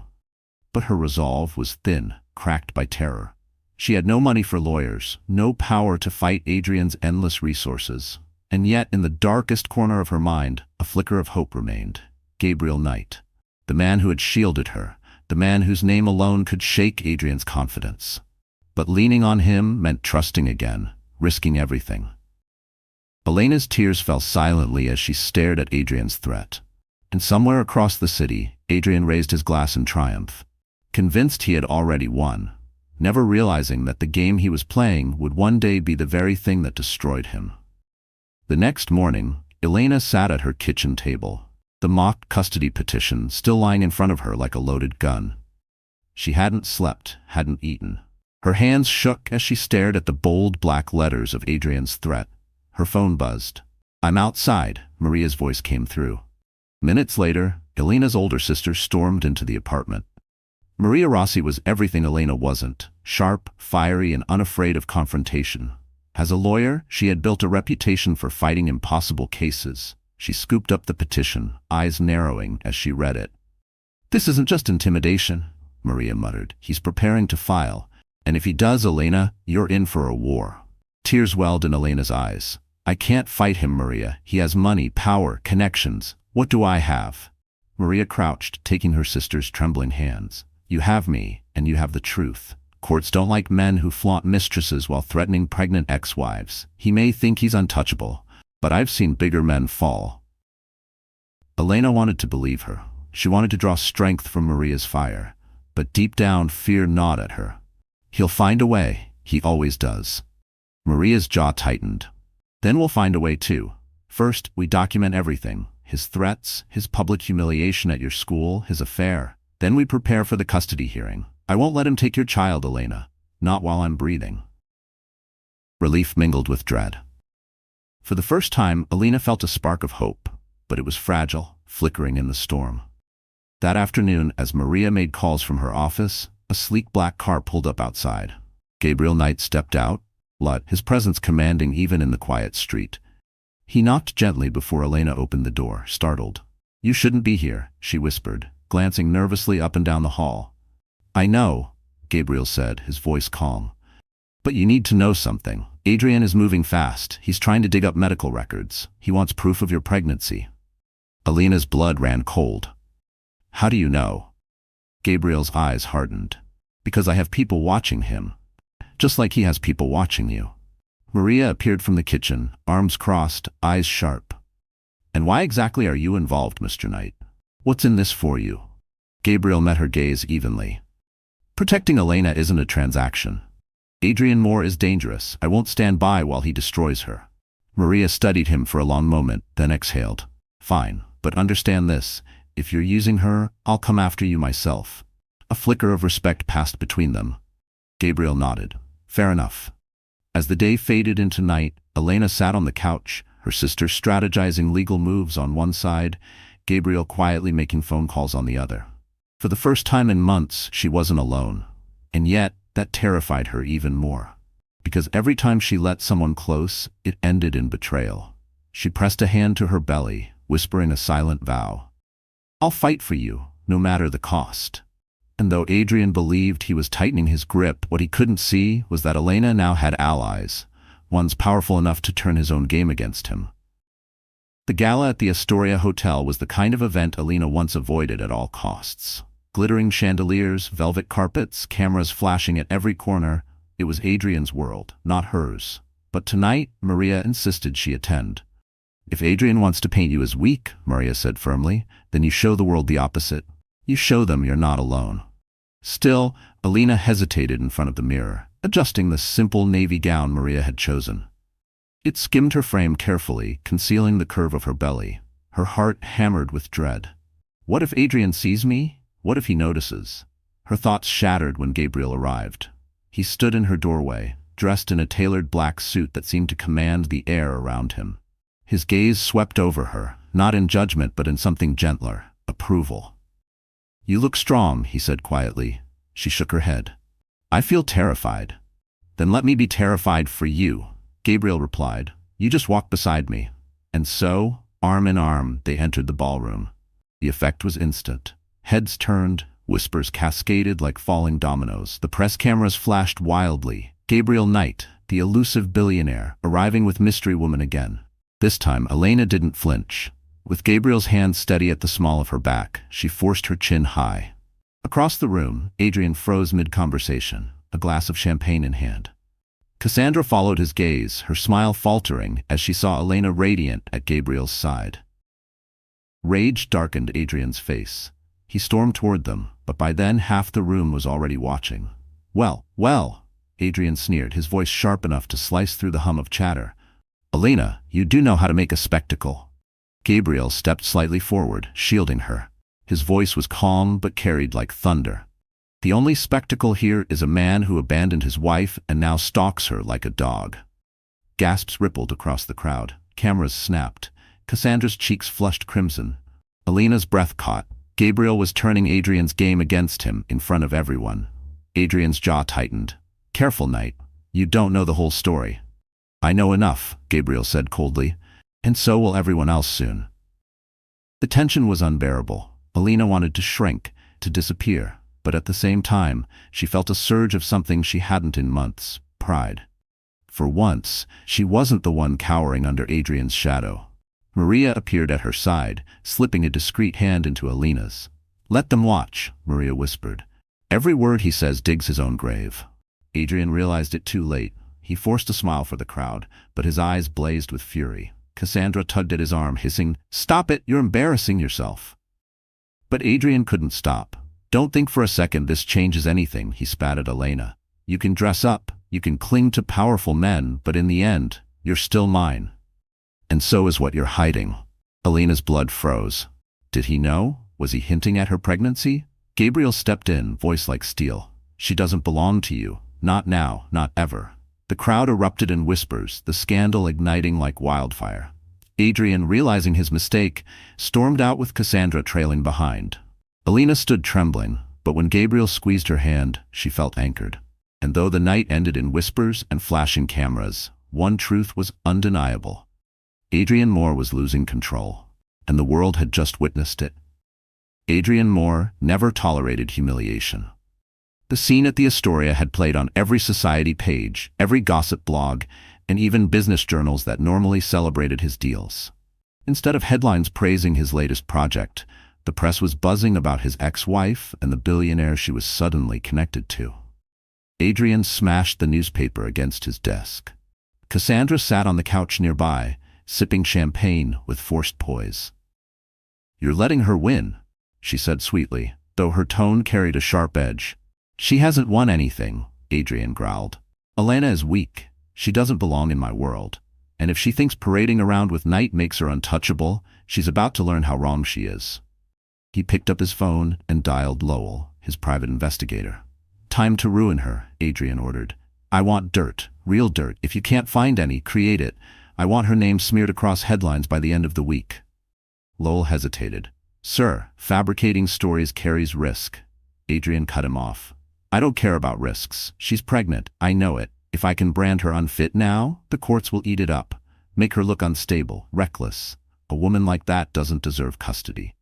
But her resolve was thin, cracked by terror. She had no money for lawyers, no power to fight Adrian's endless resources. And yet, in the darkest corner of her mind, a flicker of hope remained. Gabriel Knight. The man who had shielded her. The man whose name alone could shake Adrian's confidence. But leaning on him meant trusting again, risking everything. Elena's tears fell silently as she stared at Adrian's threat. And somewhere across the city, Adrian raised his glass in triumph. Convinced he had already won, never realizing that the game he was playing would one day be the very thing that destroyed him. The next morning, Elena sat at her kitchen table, the mock custody petition still lying in front of her like a loaded gun. She hadn't slept, hadn't eaten. Her hands shook as she stared at the bold black letters of Adrian's threat. Her phone buzzed. I'm outside, Maria's voice came through. Minutes later, Elena's older sister stormed into the apartment. Maria Rossi was everything Elena wasn't, sharp, fiery, and unafraid of confrontation. As a lawyer, she had built a reputation for fighting impossible cases. She scooped up the petition, eyes narrowing as she read it. This isn't just intimidation, Maria muttered. He's preparing to file. And if he does, Elena, you're in for a war. Tears welled in Elena's eyes. I can't fight him, Maria. He has money, power, connections. What do I have? Maria crouched, taking her sister's trembling hands. You have me, and you have the truth. Courts don't like men who flaunt mistresses while threatening pregnant ex-wives. He may think he's untouchable, but I've seen bigger men fall. Elena wanted to believe her. She wanted to draw strength from Maria's fire, but deep down, fear gnawed at her. He'll find a way. He always does. Maria's jaw tightened. Then we'll find a way too. First, we document everything. His threats, his public humiliation at your school, his affair. Then we prepare for the custody hearing. I won't let him take your child, Elena. Not while I'm breathing. Relief mingled with dread. For the first time, Elena felt a spark of hope, but it was fragile, flickering in the storm. That afternoon, as Maria made calls from her office, a sleek black car pulled up outside. Gabriel Knight stepped out, his presence commanding even in the quiet street. He knocked gently before Elena opened the door, startled. You shouldn't be here, she whispered, glancing nervously up and down the hall. I know, Gabriel said, his voice calm. But you need to know something. Adrian is moving fast. He's trying to dig up medical records. He wants proof of your pregnancy. Elena's blood ran cold. How do you know? Gabriel's eyes hardened. Because I have people watching him. Just like he has people watching you. Maria appeared from the kitchen, arms crossed, eyes sharp. And why exactly are you involved, Mr. Knight? What's in this for you? Gabriel met her gaze evenly. Protecting Elena isn't a transaction. Adrian Moore is dangerous. I won't stand by while he destroys her. Maria studied him for a long moment, then exhaled. Fine, but understand this. If you're using her, I'll come after you myself. A flicker of respect passed between them. Gabriel nodded. Fair enough. As the day faded into night, Elena sat on the couch, her sister strategizing legal moves on one side, Gabriel quietly making phone calls on the other. For the first time in months, she wasn't alone. And yet, that terrified her even more. Because every time she let someone close, it ended in betrayal. She pressed a hand to her belly, whispering a silent vow. I'll fight for you, no matter the cost. And though Adrian believed he was tightening his grip, what he couldn't see was that Elena now had allies, ones powerful enough to turn his own game against him. The gala at the Astoria Hotel was the kind of event Elena once avoided at all costs. Glittering chandeliers, velvet carpets, cameras flashing at every corner. It was Adrian's world, not hers. But tonight, Maria insisted she attend. If Adrian wants to paint you as weak, Maria said firmly, then you show the world the opposite. You show them you're not alone. Still, Elena hesitated in front of the mirror, adjusting the simple navy gown Maria had chosen. It skimmed her frame carefully, concealing the curve of her belly. Her heart hammered with dread. What if Adrian sees me? What if he notices? Her thoughts shattered when Gabriel arrived. He stood in her doorway, dressed in a tailored black suit that seemed to command the air around him. His gaze swept over her, not in judgment but in something gentler, approval. "You look strong," he said quietly. She shook her head. "I feel terrified." "Then let me be terrified for you," Gabriel replied. "You just walk beside me." And so, arm in arm, they entered the ballroom. The effect was instant. Heads turned, whispers cascaded like falling dominoes. The press cameras flashed wildly. Gabriel Knight, the elusive billionaire, arriving with Mystery Woman again. This time, Elena didn't flinch. With Gabriel's hand steady at the small of her back, she forced her chin high. Across the room, Adrian froze mid-conversation, a glass of champagne in hand. Cassandra followed his gaze, her smile faltering as she saw Elena radiant at Gabriel's side. Rage darkened Adrian's face. He stormed toward them, but by then half the room was already watching. Well, Adrian sneered, his voice sharp enough to slice through the hum of chatter. "Elena, you do know how to make a spectacle." Gabriel stepped slightly forward, shielding her. His voice was calm but carried like thunder. "The only spectacle here is a man who abandoned his wife and now stalks her like a dog." Gasps rippled across the crowd. Cameras snapped. Cassandra's cheeks flushed crimson. Elena's breath caught. Gabriel was turning Adrian's game against him in front of everyone. Adrian's jaw tightened. "Careful, Knight. You don't know the whole story." "I know enough," Gabriel said coldly. "And so will everyone else soon." The tension was unbearable. Elena wanted to shrink, to disappear, but at the same time, she felt a surge of something she hadn't in months: pride. For once, she wasn't the one cowering under Adrian's shadow. Maria appeared at her side, slipping a discreet hand into Elena's. "Let them watch," Maria whispered. "Every word he says digs his own grave." Adrian realized it too late. He forced a smile for the crowd, but his eyes blazed with fury. Cassandra tugged at his arm, hissing, "Stop it, you're embarrassing yourself." But Adrian couldn't stop. "Don't think for a second this changes anything," he spat at Elena. "You can dress up, you can cling to powerful men, but in the end, you're still mine. And so is what you're hiding." Elena's blood froze. Did he know? Was he hinting at her pregnancy? Gabriel stepped in, voice like steel. "She doesn't belong to you. Not now, not ever." The crowd erupted in whispers, the scandal igniting like wildfire. Adrian, realizing his mistake, stormed out with Cassandra trailing behind. Elena stood trembling, but when Gabriel squeezed her hand, she felt anchored. And though the night ended in whispers and flashing cameras, one truth was undeniable. Adrian Moore was losing control, and the world had just witnessed it. Adrian Moore never tolerated humiliation. The scene at the Astoria had played on every society page, every gossip blog, and even business journals that normally celebrated his deals. Instead of headlines praising his latest project, the press was buzzing about his ex-wife and the billionaire she was suddenly connected to. Adrian smashed the newspaper against his desk. Cassandra sat on the couch nearby, sipping champagne with forced poise. "You're letting her win," she said sweetly, though her tone carried a sharp edge. "She hasn't won anything," Adrian growled. "Elena is weak. She doesn't belong in my world. And if she thinks parading around with Knight makes her untouchable, she's about to learn how wrong she is." He picked up his phone and dialed Lowell, his private investigator. "Time to ruin her," Adrian ordered. "I want dirt, real dirt. If you can't find any, create it. I want her name smeared across headlines by the end of the week." Lowell hesitated. "Sir, fabricating stories carries risk." Adrian cut him off. "I don't care about risks. She's pregnant. I know it. If I can brand her unfit now, the courts will eat it up. Make her look unstable, reckless. A woman like that doesn't deserve custody."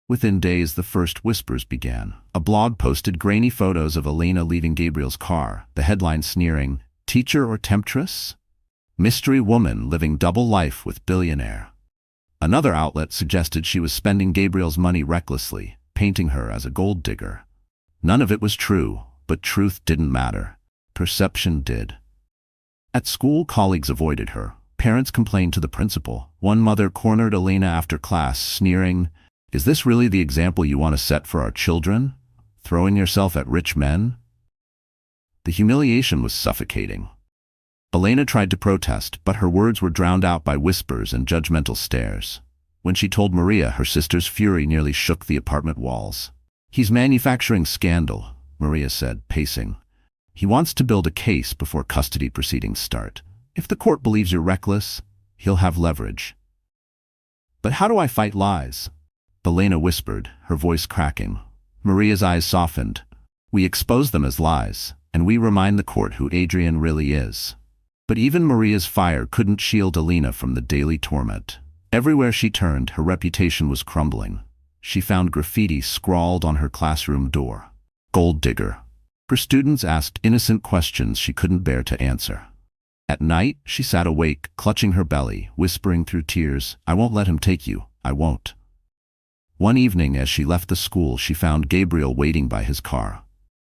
Within days, the first whispers began. A blog posted grainy photos of Elena leaving Gabriel's car, the headline sneering, "Teacher or temptress? Mystery woman living double life with billionaire." Another outlet suggested she was spending Gabriel's money recklessly, painting her as a gold digger. None of it was true, but truth didn't matter. Perception did. At school, colleagues avoided her. Parents complained to the principal. One mother cornered Elena after class, sneering, "Is this really the example you want to set for our children? Throwing yourself at rich men?" The humiliation was suffocating. Elena tried to protest, but her words were drowned out by whispers and judgmental stares. When she told Maria, her sister's fury nearly shook the apartment walls. "He's manufacturing scandal," Maria said, pacing. "He wants to build a case before custody proceedings start. If the court believes you're reckless, he'll have leverage." But how do I fight lies? Elena whispered, her voice cracking. Maria's eyes softened. We expose them as lies, and we remind the court who Adrian really is. But even Maria's fire couldn't shield Elena from the daily torment. Everywhere she turned, her reputation was crumbling. She found graffiti scrawled on her classroom door. Gold digger. Her students asked innocent questions she couldn't bear to answer. At night, she sat awake, clutching her belly, whispering through tears, I won't let him take you, I won't. One evening, as she left the school, she found Gabriel waiting by his car.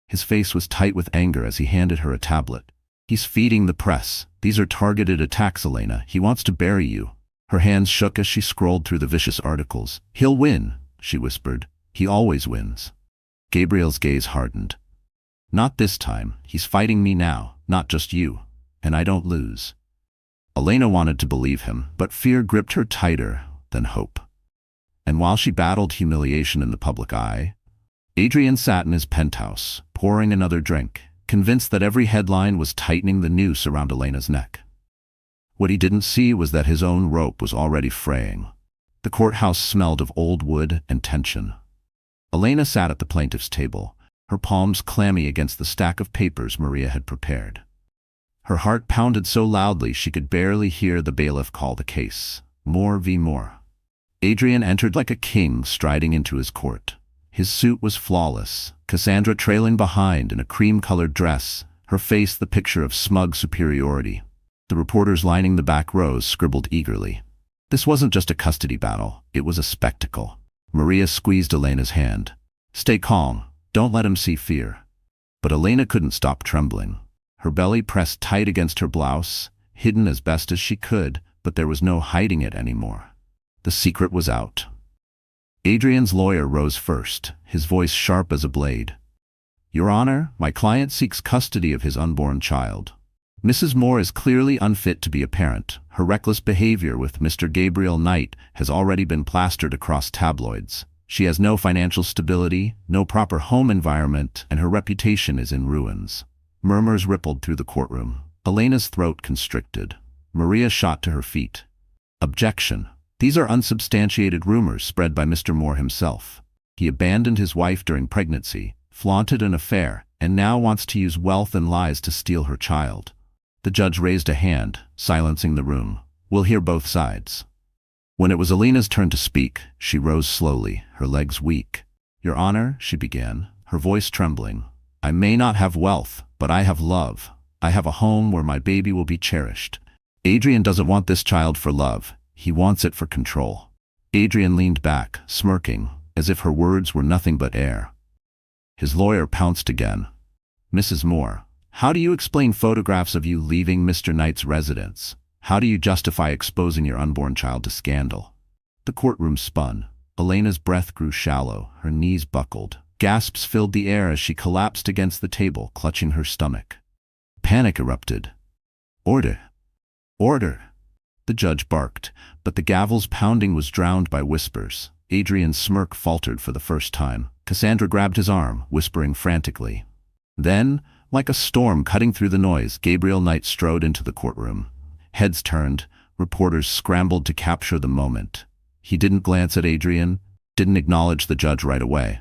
His face was tight with anger as he handed her a tablet. He's feeding the press. These are targeted attacks, Elena. He wants to bury you. Her hands shook as she scrolled through the vicious articles. He'll win, she whispered. He always wins. Gabriel's gaze hardened. Not this time. He's fighting me now, not just you. And I don't lose. Elena wanted to believe him, but fear gripped her tighter than hope. And while she battled humiliation in the public eye, Adrian sat in his penthouse, pouring another drink, convinced that every headline was tightening the noose around Elena's neck. What he didn't see was that his own rope was already fraying. The courthouse smelled of old wood and tension. Elena sat at the plaintiff's table, her palms clammy against the stack of papers Maria had prepared. Her heart pounded so loudly she could barely hear the bailiff call the case. Moore v. Moore. Adrian entered like a king striding into his court. His suit was flawless, Cassandra trailing behind in a cream-colored dress, her face the picture of smug superiority. The reporters lining the back rows scribbled eagerly. This wasn't just a custody battle, it was a spectacle. Maria squeezed Elena's hand. Stay calm, don't let him see fear. But Elena couldn't stop trembling. Her belly pressed tight against her blouse, hidden as best as she could, but there was no hiding it anymore. The secret was out. Adrian's lawyer rose first, his voice sharp as a blade. Your Honor, my client seeks custody of his unborn child. Mrs. Moore is clearly unfit to be a parent. Her reckless behavior with Mr. Gabriel Knight has already been plastered across tabloids. She has no financial stability, no proper home environment, and her reputation is in ruins. Murmurs rippled through the courtroom. Elena's throat constricted. Maria shot to her feet. Objection. These are unsubstantiated rumors spread by Mr. Moore himself. He abandoned his wife during pregnancy, flaunted an affair, and now wants to use wealth and lies to steal her child. The judge raised a hand, silencing the room. We'll hear both sides. When it was Elena's turn to speak, she rose slowly, her legs weak. Your Honor, she began, her voice trembling. I may not have wealth, but I have love. I have a home where my baby will be cherished. Adrian doesn't want this child for love. He wants it for control. Adrian leaned back, smirking, as if her words were nothing but air. His lawyer pounced again. Mrs. Moore, how do you explain photographs of you leaving Mr. Knight's residence? How do you justify exposing your unborn child to scandal? The courtroom spun. Elena's breath grew shallow, her knees buckled. Gasps filled the air as she collapsed against the table, clutching her stomach. Panic erupted. Order! Order! The judge barked, but the gavel's pounding was drowned by whispers. Adrian's smirk faltered for the first time. Cassandra grabbed his arm, whispering frantically. Then, like a storm cutting through the noise, Gabriel Knight strode into the courtroom. Heads turned, reporters scrambled to capture the moment. He didn't glance at Adrian, didn't acknowledge the judge right away.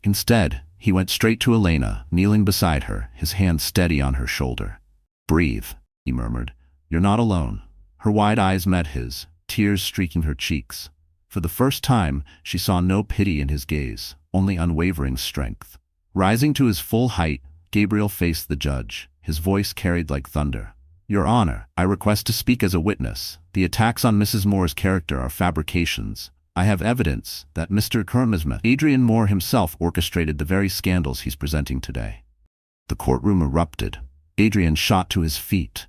Instead, he went straight to Elena, kneeling beside her, his hand steady on her shoulder. Breathe, he murmured. You're not alone. Her wide eyes met his, tears streaking her cheeks. For the first time, she saw no pity in his gaze, only unwavering strength. Rising to his full height, Gabriel faced the judge, his voice carried like thunder. Your Honor, I request to speak as a witness. The attacks on Mrs. Moore's character are fabrications. I have evidence that Mr. Kermismet, Adrian Moore himself, orchestrated the very scandals he's presenting today. The courtroom erupted. Adrian shot to his feet.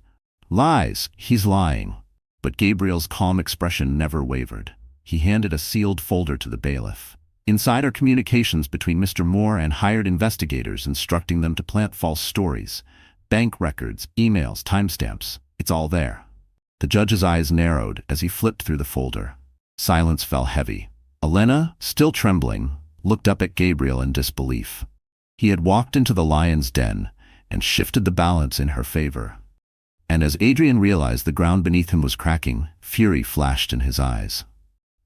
Lies! He's lying. But Gabriel's calm expression never wavered. He handed a sealed folder to the bailiff. Inside are communications between Mr. Moore and hired investigators instructing them to plant false stories. Bank records, emails, timestamps. It's all there. The judge's eyes narrowed as he flipped through the folder. Silence fell heavy. Elena, still trembling, looked up at Gabriel in disbelief. He had walked into the lion's den and shifted the balance in her favor. And as Adrian realized the ground beneath him was cracking, fury flashed in his eyes.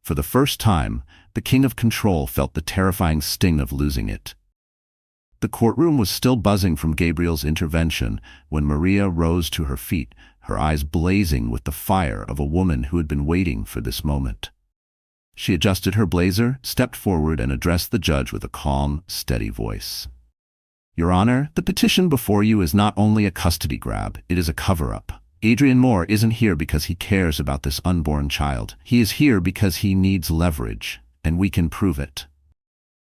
For the first time, the king of control felt the terrifying sting of losing it. The courtroom was still buzzing from Gabriel's intervention when Maria rose to her feet, her eyes blazing with the fire of a woman who had been waiting for this moment. She adjusted her blazer, stepped forward, and addressed the judge with a calm, steady voice. "Your Honor, the petition before you is not only a custody grab, it is a cover-up. Adrian Moore isn't here because he cares about this unborn child. He is here because he needs leverage, and we can prove it."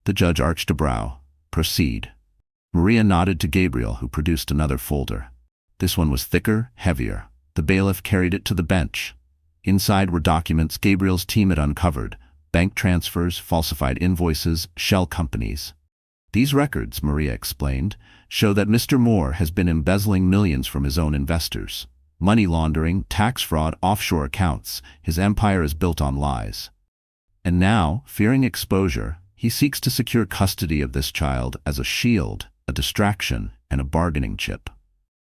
The judge arched a brow. "Proceed." Maria nodded to Gabriel, who produced another folder. This one was thicker, heavier. The bailiff carried it to the bench. Inside were documents Gabriel's team had uncovered: bank transfers, falsified invoices, shell companies. "These records," Maria explained, "show that Mr. Moore has been embezzling millions from his own investors. Money laundering, tax fraud, offshore accounts. His empire is built on lies. And now, fearing exposure, he seeks to secure custody of this child as a shield, a distraction, and a bargaining chip."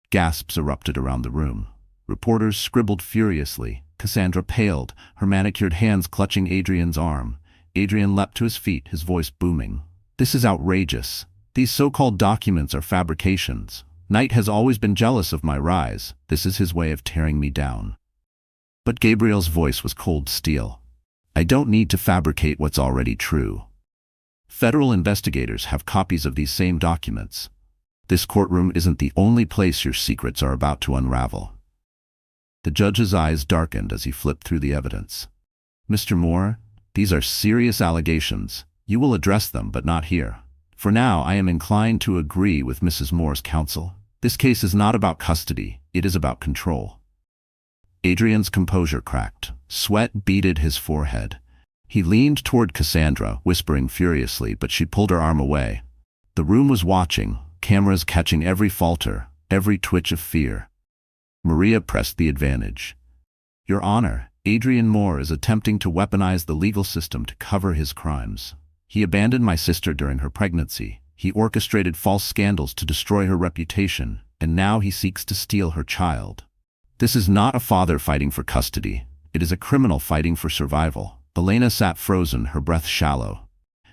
Gasps erupted around the room. Reporters scribbled furiously. Cassandra paled, her manicured hands clutching Adrian's arm. Adrian leapt to his feet, his voice booming. "This is outrageous. These so-called documents are fabrications. Knight has always been jealous of my rise. This is his way of tearing me down." But Gabriel's voice was cold steel. "I don't need to fabricate what's already true. Federal investigators have copies of these same documents. This courtroom isn't the only place your secrets are about to unravel." The judge's eyes darkened as he flipped through the evidence. "Mr. Moore, these are serious allegations. You will address them, but not here. For now, I am inclined to agree with Mrs. Moore's counsel. This case is not about custody, it is about control." Adrian's composure cracked. Sweat beaded his forehead. He leaned toward Cassandra, whispering furiously, but she pulled her arm away. The room was watching, cameras catching every falter, every twitch of fear. Maria pressed the advantage. "Your Honor, Adrian Moore is attempting to weaponize the legal system to cover his crimes. He abandoned my sister during her pregnancy. He orchestrated false scandals to destroy her reputation, and now he seeks to steal her child. This is not a father fighting for custody. It is a criminal fighting for survival." Elena sat frozen, her breath shallow.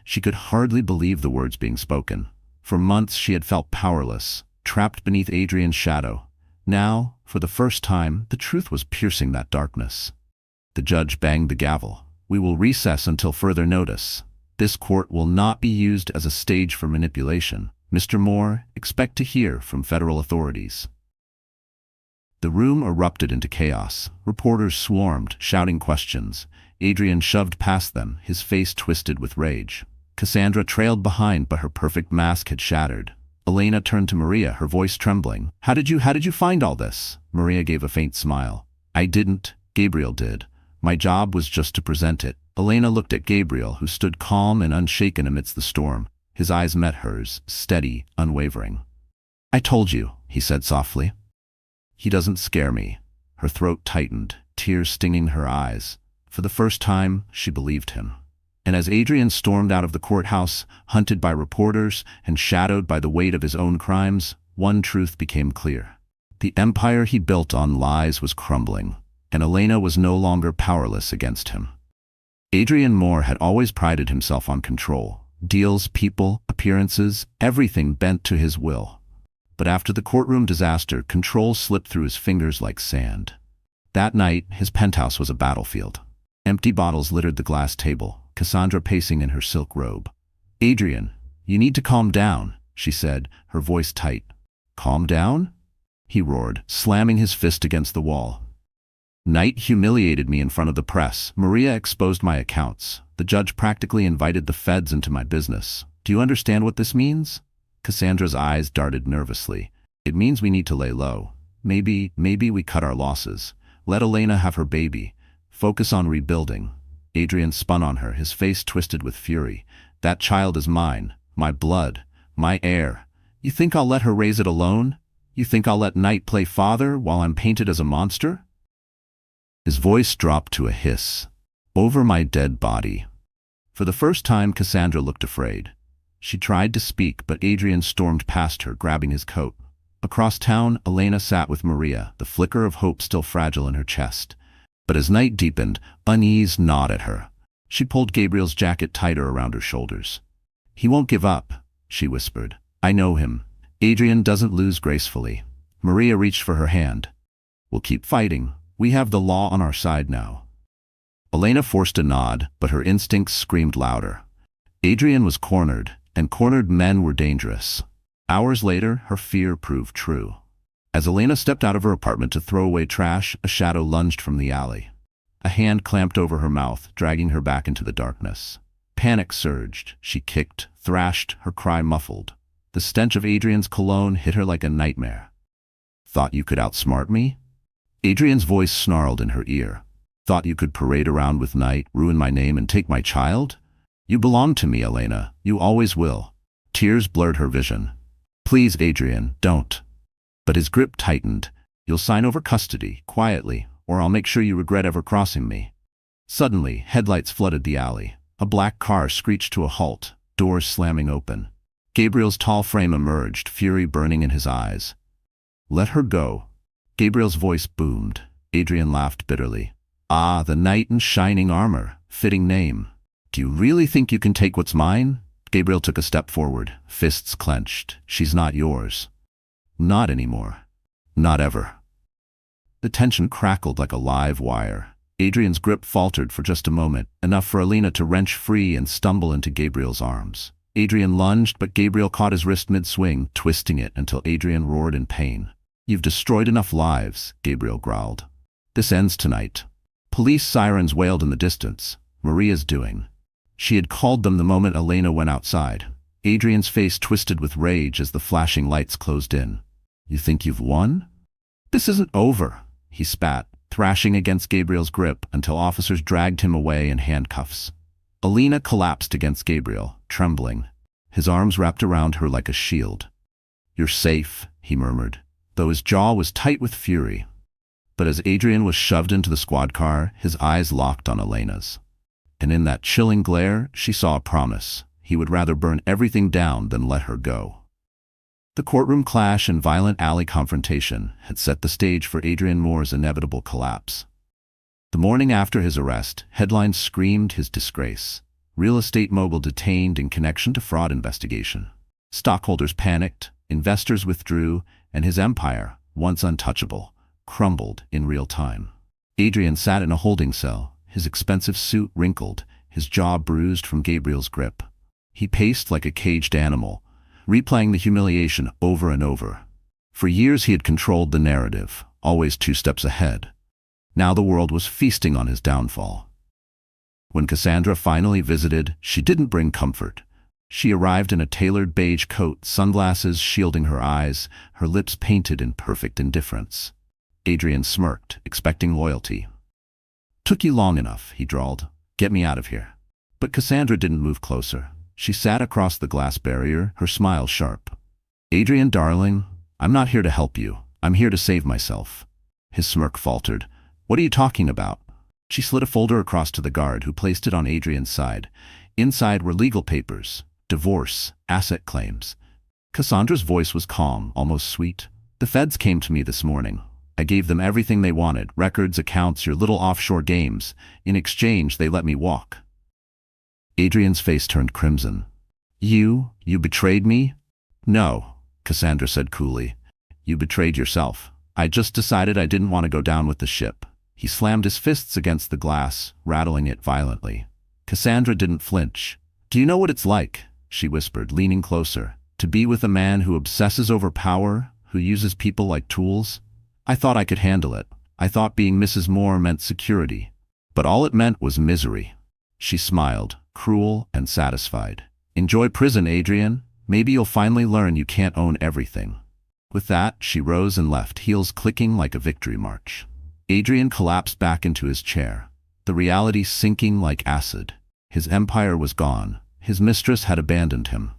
She could hardly believe the words being spoken. For months she had felt powerless, trapped beneath Adrian's shadow. Now, for the first time, the truth was piercing that darkness. The judge banged the gavel. "We will recess until further notice. This court will not be used as a stage for manipulation. Mr. Moore, expect to hear from federal authorities." The room erupted into chaos. Reporters swarmed, shouting questions. Adrian shoved past them, his face twisted with rage. Cassandra trailed behind, but her perfect mask had shattered. Elena turned to Maria, her voice trembling. How did you find all this?" Maria gave a faint smile. "I didn't. Gabriel did. My job was just to present it." Elena looked at Gabriel, who stood calm and unshaken amidst the storm. His eyes met hers, steady, unwavering. "I told you," he said softly. "He doesn't scare me." Her throat tightened, tears stinging her eyes. For the first time, she believed him. And as Adrian stormed out of the courthouse, hunted by reporters and shadowed by the weight of his own crimes, one truth became clear. The empire he built on lies was crumbling, and Elena was no longer powerless against him. Adrian Moore had always prided himself on control. Deals, people, appearances, everything bent to his will. But after the courtroom disaster, control slipped through his fingers like sand. That night, his penthouse was a battlefield. Empty bottles littered the glass table, Cassandra pacing in her silk robe. "Adrian, you need to calm down," she said, her voice tight. "Calm down?" he roared, slamming his fist against the wall. "Knight humiliated me in front of the press. Maria exposed my accounts. The judge practically invited the feds into my business. Do you understand what this means?" Cassandra's eyes darted nervously. "It means we need to lay low. Maybe we cut our losses. Let Elena have her baby. Focus on rebuilding." Adrian spun on her, his face twisted with fury. "That child is mine, my blood, my heir. You think I'll let her raise it alone? You think I'll let Knight play father while I'm painted as a monster?" His voice dropped to a hiss. "Over my dead body." For the first time, Cassandra looked afraid. She tried to speak, but Adrian stormed past her, grabbing his coat. Across town, Elena sat with Maria, the flicker of hope still fragile in her chest. But as night deepened, unease gnawed at her. She pulled Gabriel's jacket tighter around her shoulders. "He won't give up," she whispered. "I know him. Adrian doesn't lose gracefully." Maria reached for her hand. "We'll keep fighting. We have the law on our side now." Elena forced a nod, but her instincts screamed louder. Adrian was cornered, and cornered men were dangerous. Hours later, her fear proved true. As Elena stepped out of her apartment to throw away trash, a shadow lunged from the alley. A hand clamped over her mouth, dragging her back into the darkness. Panic surged. She kicked, thrashed, her cry muffled. The stench of Adrian's cologne hit her like a nightmare. "Thought you could outsmart me?" Adrian's voice snarled in her ear. "Thought you could parade around with night, ruin my name, and take my child? You belong to me, Elena. You always will." Tears blurred her vision. "Please, Adrian, don't." But his grip tightened. "You'll sign over custody, quietly, or I'll make sure you regret ever crossing me." Suddenly, headlights flooded the alley. A black car screeched to a halt, doors slamming open. Gabriel's tall frame emerged, fury burning in his eyes. "Let her go." Gabriel's voice boomed. Adrian laughed bitterly. "Ah, the knight in shining armor. Fitting name. Do you really think you can take what's mine?" Gabriel took a step forward, fists clenched. "She's not yours. Not anymore. Not ever." The tension crackled like a live wire. Adrian's grip faltered for just a moment, enough for Elena to wrench free and stumble into Gabriel's arms. Adrian lunged, but Gabriel caught his wrist mid-swing, twisting it until Adrian roared in pain. "You've destroyed enough lives," Gabriel growled. "This ends tonight." Police sirens wailed in the distance. Maria's doing. She had called them the moment Elena went outside. Adrian's face twisted with rage as the flashing lights closed in. "You think you've won?" "This isn't over," he spat, thrashing against Gabriel's grip until officers dragged him away in handcuffs. Elena collapsed against Gabriel, trembling, his arms wrapped around her like a shield. "You're safe," he murmured, though his jaw was tight with fury. But as Adrian was shoved into the squad car, his eyes locked on Elena's. And in that chilling glare, she saw a promise. He would rather burn everything down than let her go. The courtroom clash and violent alley confrontation had set the stage for Adrian Moore's inevitable collapse. The morning after his arrest, headlines screamed his disgrace. Real estate mogul detained in connection to fraud investigation. Stockholders panicked, investors withdrew, and his empire, once untouchable, crumbled in real time. Adrian sat in a holding cell, his expensive suit wrinkled, his jaw bruised from Gabriel's grip. He paced like a caged animal, replaying the humiliation over and over. For years he had controlled the narrative, always 2 steps ahead. Now the world was feasting on his downfall. When Cassandra finally visited, she didn't bring comfort. She arrived in a tailored beige coat, sunglasses shielding her eyes, her lips painted in perfect indifference. Adrian smirked, expecting loyalty. "Took you long enough," he drawled. "Get me out of here." But Cassandra didn't move closer. She sat across the glass barrier, her smile sharp. "Adrian, darling, I'm not here to help you. I'm here to save myself." His smirk faltered. "What are you talking about?" She slid a folder across to the guard, who placed it on Adrian's side. Inside were legal papers, divorce, asset claims. Cassandra's voice was calm, almost sweet. "The feds came to me this morning. I gave them everything they wanted, records, accounts, your little offshore games. In exchange, they let me walk." Adrian's face turned crimson. You betrayed me?" "No," Cassandra said coolly. "You betrayed yourself. I just decided I didn't want to go down with the ship." He slammed his fists against the glass, rattling it violently. Cassandra didn't flinch. "Do you know what it's like," she whispered, leaning closer, "to be with a man who obsesses over power, who uses people like tools? I thought I could handle it. I thought being Mrs. Moore meant security. But all it meant was misery." She smiled, cruel and satisfied. "Enjoy prison, Adrian. Maybe you'll finally learn you can't own everything." With that, she rose and left, heels clicking like a victory march. Adrian collapsed back into his chair, the reality sinking like acid. His empire was gone. His mistress had abandoned him.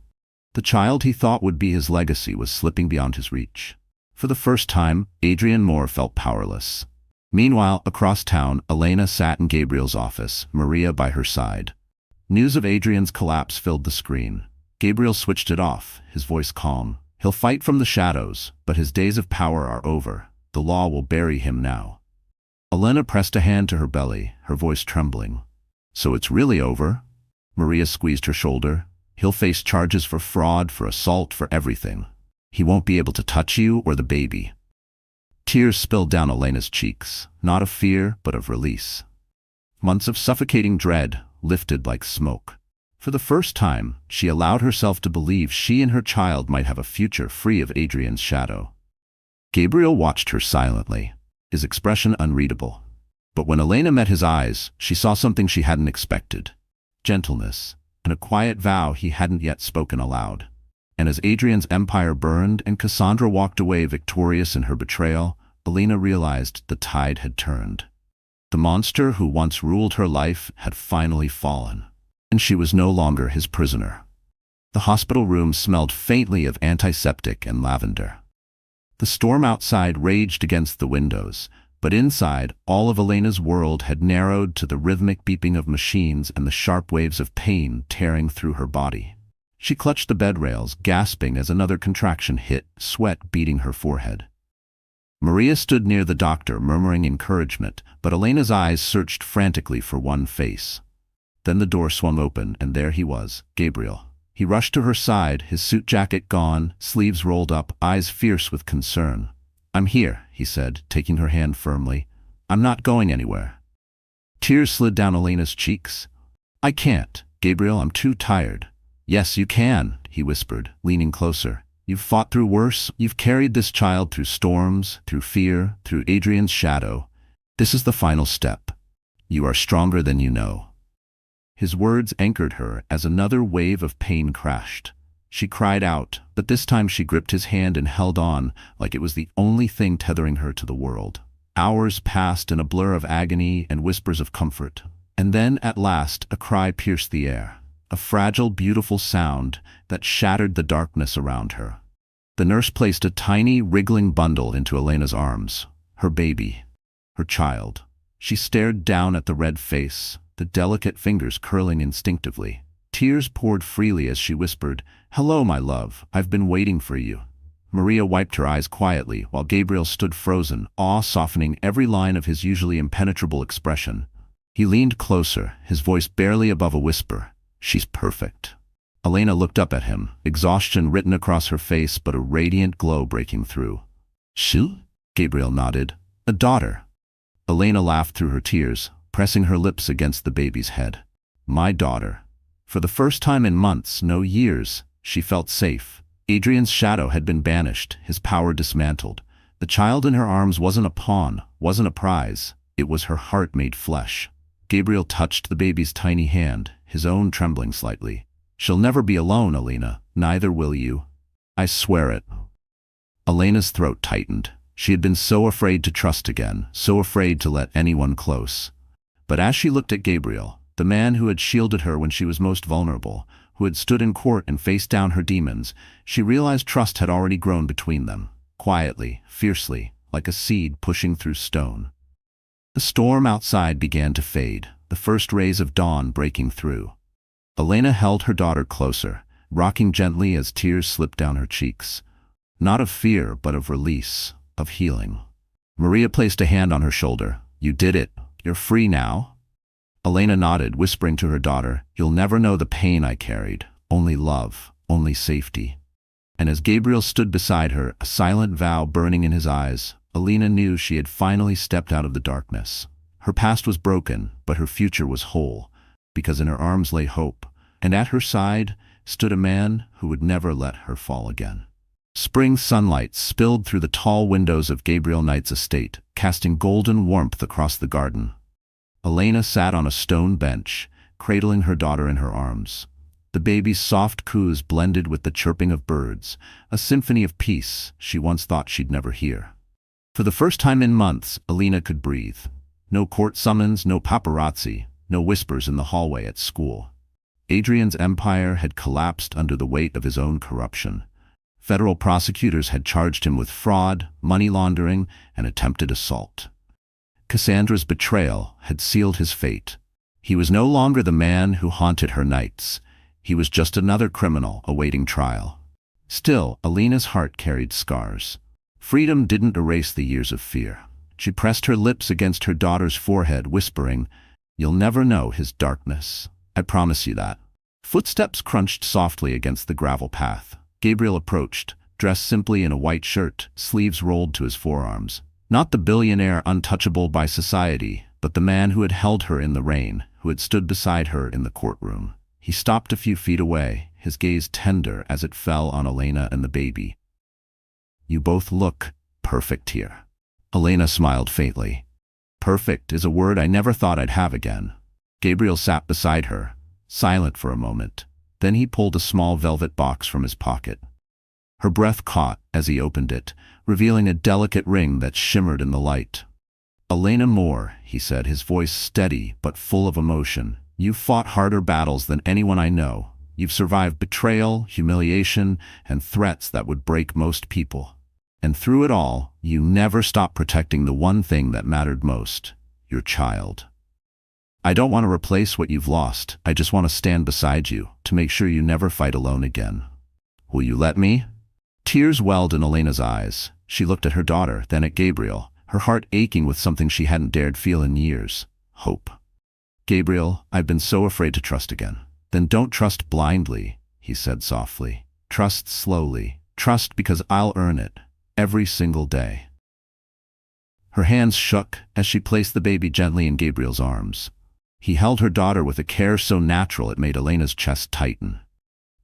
The child he thought would be his legacy was slipping beyond his reach. For the first time, Adrian Moore felt powerless. Meanwhile, across town, Elena sat in Gabriel's office, Maria by her side. News of Adrian's collapse filled the screen. Gabriel switched it off, his voice calm. "He'll fight from the shadows, but his days of power are over. The law will bury him now." Elena pressed a hand to her belly, her voice trembling. So it's really over? Maria squeezed her shoulder. He'll face charges for fraud, for assault, for everything. He won't be able to touch you or the baby. Tears spilled down Elena's cheeks, not of fear, but of release. Months of suffocating dread lifted like smoke. For the first time, she allowed herself to believe she and her child might have a future free of Adrian's shadow. Gabriel watched her silently, his expression unreadable. But when Elena met his eyes, she saw something she hadn't expected. Gentleness, and a quiet vow he hadn't yet spoken aloud. And as Adrian's empire burned and Cassandra walked away victorious in her betrayal, Elena realized the tide had turned. The monster who once ruled her life had finally fallen, and she was no longer his prisoner. The hospital room smelled faintly of antiseptic and lavender. The storm outside raged against the windows, but inside, all of Elena's world had narrowed to the rhythmic beeping of machines and the sharp waves of pain tearing through her body. She clutched the bed rails, gasping as another contraction hit, sweat beading her forehead. Maria stood near the doctor, murmuring encouragement, but Elena's eyes searched frantically for one face. Then the door swung open, and there he was, Gabriel. He rushed to her side, his suit jacket gone, sleeves rolled up, eyes fierce with concern. "I'm here," he said, taking her hand firmly. "I'm not going anywhere." Tears slid down Elena's cheeks. "I can't, Gabriel, I'm too tired." "Yes, you can," he whispered, leaning closer. "You've fought through worse. You've carried this child through storms, through fear, through Adrian's shadow. This is the final step. You are stronger than you know." His words anchored her as another wave of pain crashed. She cried out, but this time she gripped his hand and held on like it was the only thing tethering her to the world. Hours passed in a blur of agony and whispers of comfort. And then, at last, a cry pierced the air. A fragile, beautiful sound that shattered the darkness around her. The nurse placed a tiny, wriggling bundle into Elena's arms. Her baby. Her child. She stared down at the red face, the delicate fingers curling instinctively. Tears poured freely as she whispered, "Hello, my love. I've been waiting for you." Maria wiped her eyes quietly, while Gabriel stood frozen, awe softening every line of his usually impenetrable expression. He leaned closer, his voice barely above a whisper. "She's perfect." Elena looked up at him, exhaustion written across her face but a radiant glow breaking through. "She?" Gabriel nodded. "A daughter." Elena laughed through her tears, pressing her lips against the baby's head. "My daughter." For the first time in months, no years, she felt safe. Adrian's shadow had been banished, his power dismantled. The child in her arms wasn't a pawn, wasn't a prize. It was her heart made flesh. Gabriel touched the baby's tiny hand, his own trembling slightly. "She'll never be alone, Elena. Neither will you. I swear it." Elena's throat tightened. She had been so afraid to trust again, so afraid to let anyone close. But as she looked at Gabriel, the man who had shielded her when she was most vulnerable, who had stood in court and faced down her demons, she realized trust had already grown between them, quietly, fiercely, like a seed pushing through stone. The storm outside began to fade, the first rays of dawn breaking through. Elena held her daughter closer, rocking gently as tears slipped down her cheeks. Not of fear, but of release, of healing. Maria placed a hand on her shoulder. "You did it. You're free now." Elena nodded, whispering to her daughter, "You'll never know the pain I carried. Only love, only safety." And as Gabriel stood beside her, a silent vow burning in his eyes, Elena knew she had finally stepped out of the darkness. Her past was broken, but her future was whole, because in her arms lay hope, and at her side stood a man who would never let her fall again. Spring sunlight spilled through the tall windows of Gabriel Knight's estate, casting golden warmth across the garden. Elena sat on a stone bench, cradling her daughter in her arms. The baby's soft coos blended with the chirping of birds, a symphony of peace she once thought she'd never hear. For the first time in months, Elena could breathe. No court summons, no paparazzi, no whispers in the hallway at school. Adrian's empire had collapsed under the weight of his own corruption. Federal prosecutors had charged him with fraud, money laundering, and attempted assault. Cassandra's betrayal had sealed his fate. He was no longer the man who haunted her nights. He was just another criminal awaiting trial. Still, Elena's heart carried scars. Freedom didn't erase the years of fear. She pressed her lips against her daughter's forehead, whispering, You'll never know his darkness. I promise you that. Footsteps crunched softly against the gravel path. Gabriel approached, dressed simply in a white shirt, sleeves rolled to his forearms. Not the billionaire untouchable by society, but the man who had held her in the rain, who had stood beside her in the courtroom. He stopped a few feet away, his gaze tender as it fell on Elena and the baby. You both look perfect here. Elena smiled faintly. Perfect is a word I never thought I'd have again. Gabriel sat beside her, silent for a moment. Then he pulled a small velvet box from his pocket. Her breath caught as he opened it, revealing a delicate ring that shimmered in the light. Elena Moore, he said, his voice steady but full of emotion. You've fought harder battles than anyone I know. You've survived betrayal, humiliation, and threats that would break most people. And through it all, you never stopped protecting the one thing that mattered most, your child. I don't want to replace what you've lost. I just want to stand beside you, to make sure you never fight alone again. Will you let me? Tears welled in Elena's eyes. She looked at her daughter, then at Gabriel, her heart aching with something she hadn't dared feel in years: hope. Gabriel, I've been so afraid to trust again. Then don't trust blindly, he said softly. Trust slowly. Trust because I'll earn it, every single day. Her hands shook as she placed the baby gently in Gabriel's arms. He held her daughter with a care so natural it made Elena's chest tighten.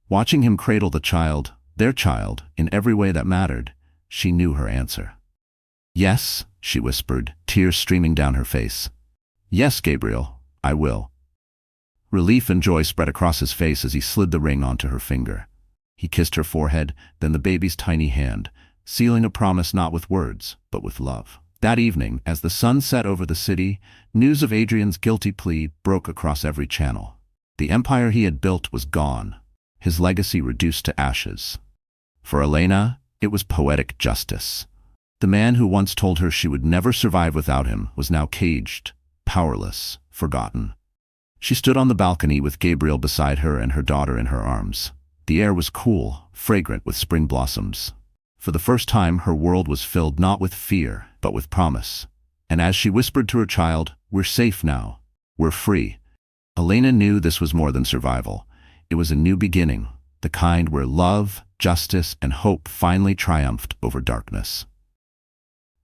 Watching him cradle the child, their child, in every way that mattered, she knew her answer. Yes, she whispered, tears streaming down her face. Yes, Gabriel, I will. Relief and joy spread across his face as he slid the ring onto her finger. He kissed her forehead, then the baby's tiny hand, sealing a promise not with words, but with love. That evening, as the sun set over the city, news of Adrian's guilty plea broke across every channel. The empire he had built was gone, his legacy reduced to ashes. For Elena, it was poetic justice. The man who once told her she would never survive without him was now caged, powerless, forgotten. She stood on the balcony with Gabriel beside her and her daughter in her arms. The air was cool, fragrant with spring blossoms. For the first time, her world was filled not with fear, but with promise. And as she whispered to her child, "We're safe now. We're free," Elena knew this was more than survival. It was a new beginning, the kind where love, justice, and hope finally triumphed over darkness.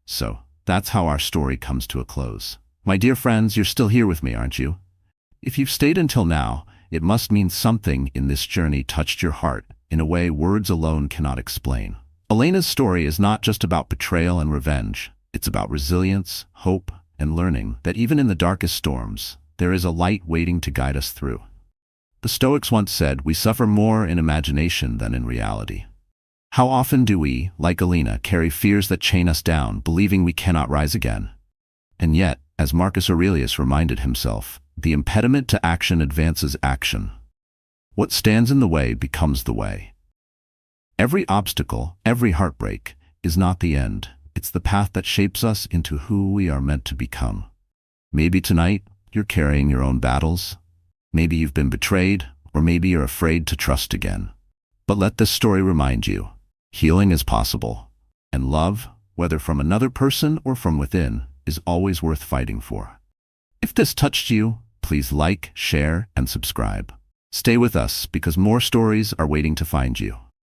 So, that's how our story comes to a close. My dear friends, you're still here with me, aren't you? If you've stayed until now, it must mean something in this journey touched your heart in a way words alone cannot explain. Elena's story is not just about betrayal and revenge. It's about resilience, hope, and learning that even in the darkest storms, there is a light waiting to guide us through. The Stoics once said, we suffer more in imagination than in reality. How often do we, like Elena, carry fears that chain us down, believing we cannot rise again? And yet, as Marcus Aurelius reminded himself, the impediment to action advances action. What stands in the way becomes the way. Every obstacle, every heartbreak, is not the end. It's the path that shapes us into who we are meant to become. Maybe tonight, you're carrying your own battles. Maybe you've been betrayed, or maybe you're afraid to trust again. But let this story remind you, healing is possible, and love, whether from another person or from within, is always worth fighting for. If this touched you, please like, share, and subscribe. Stay with us because more stories are waiting to find you.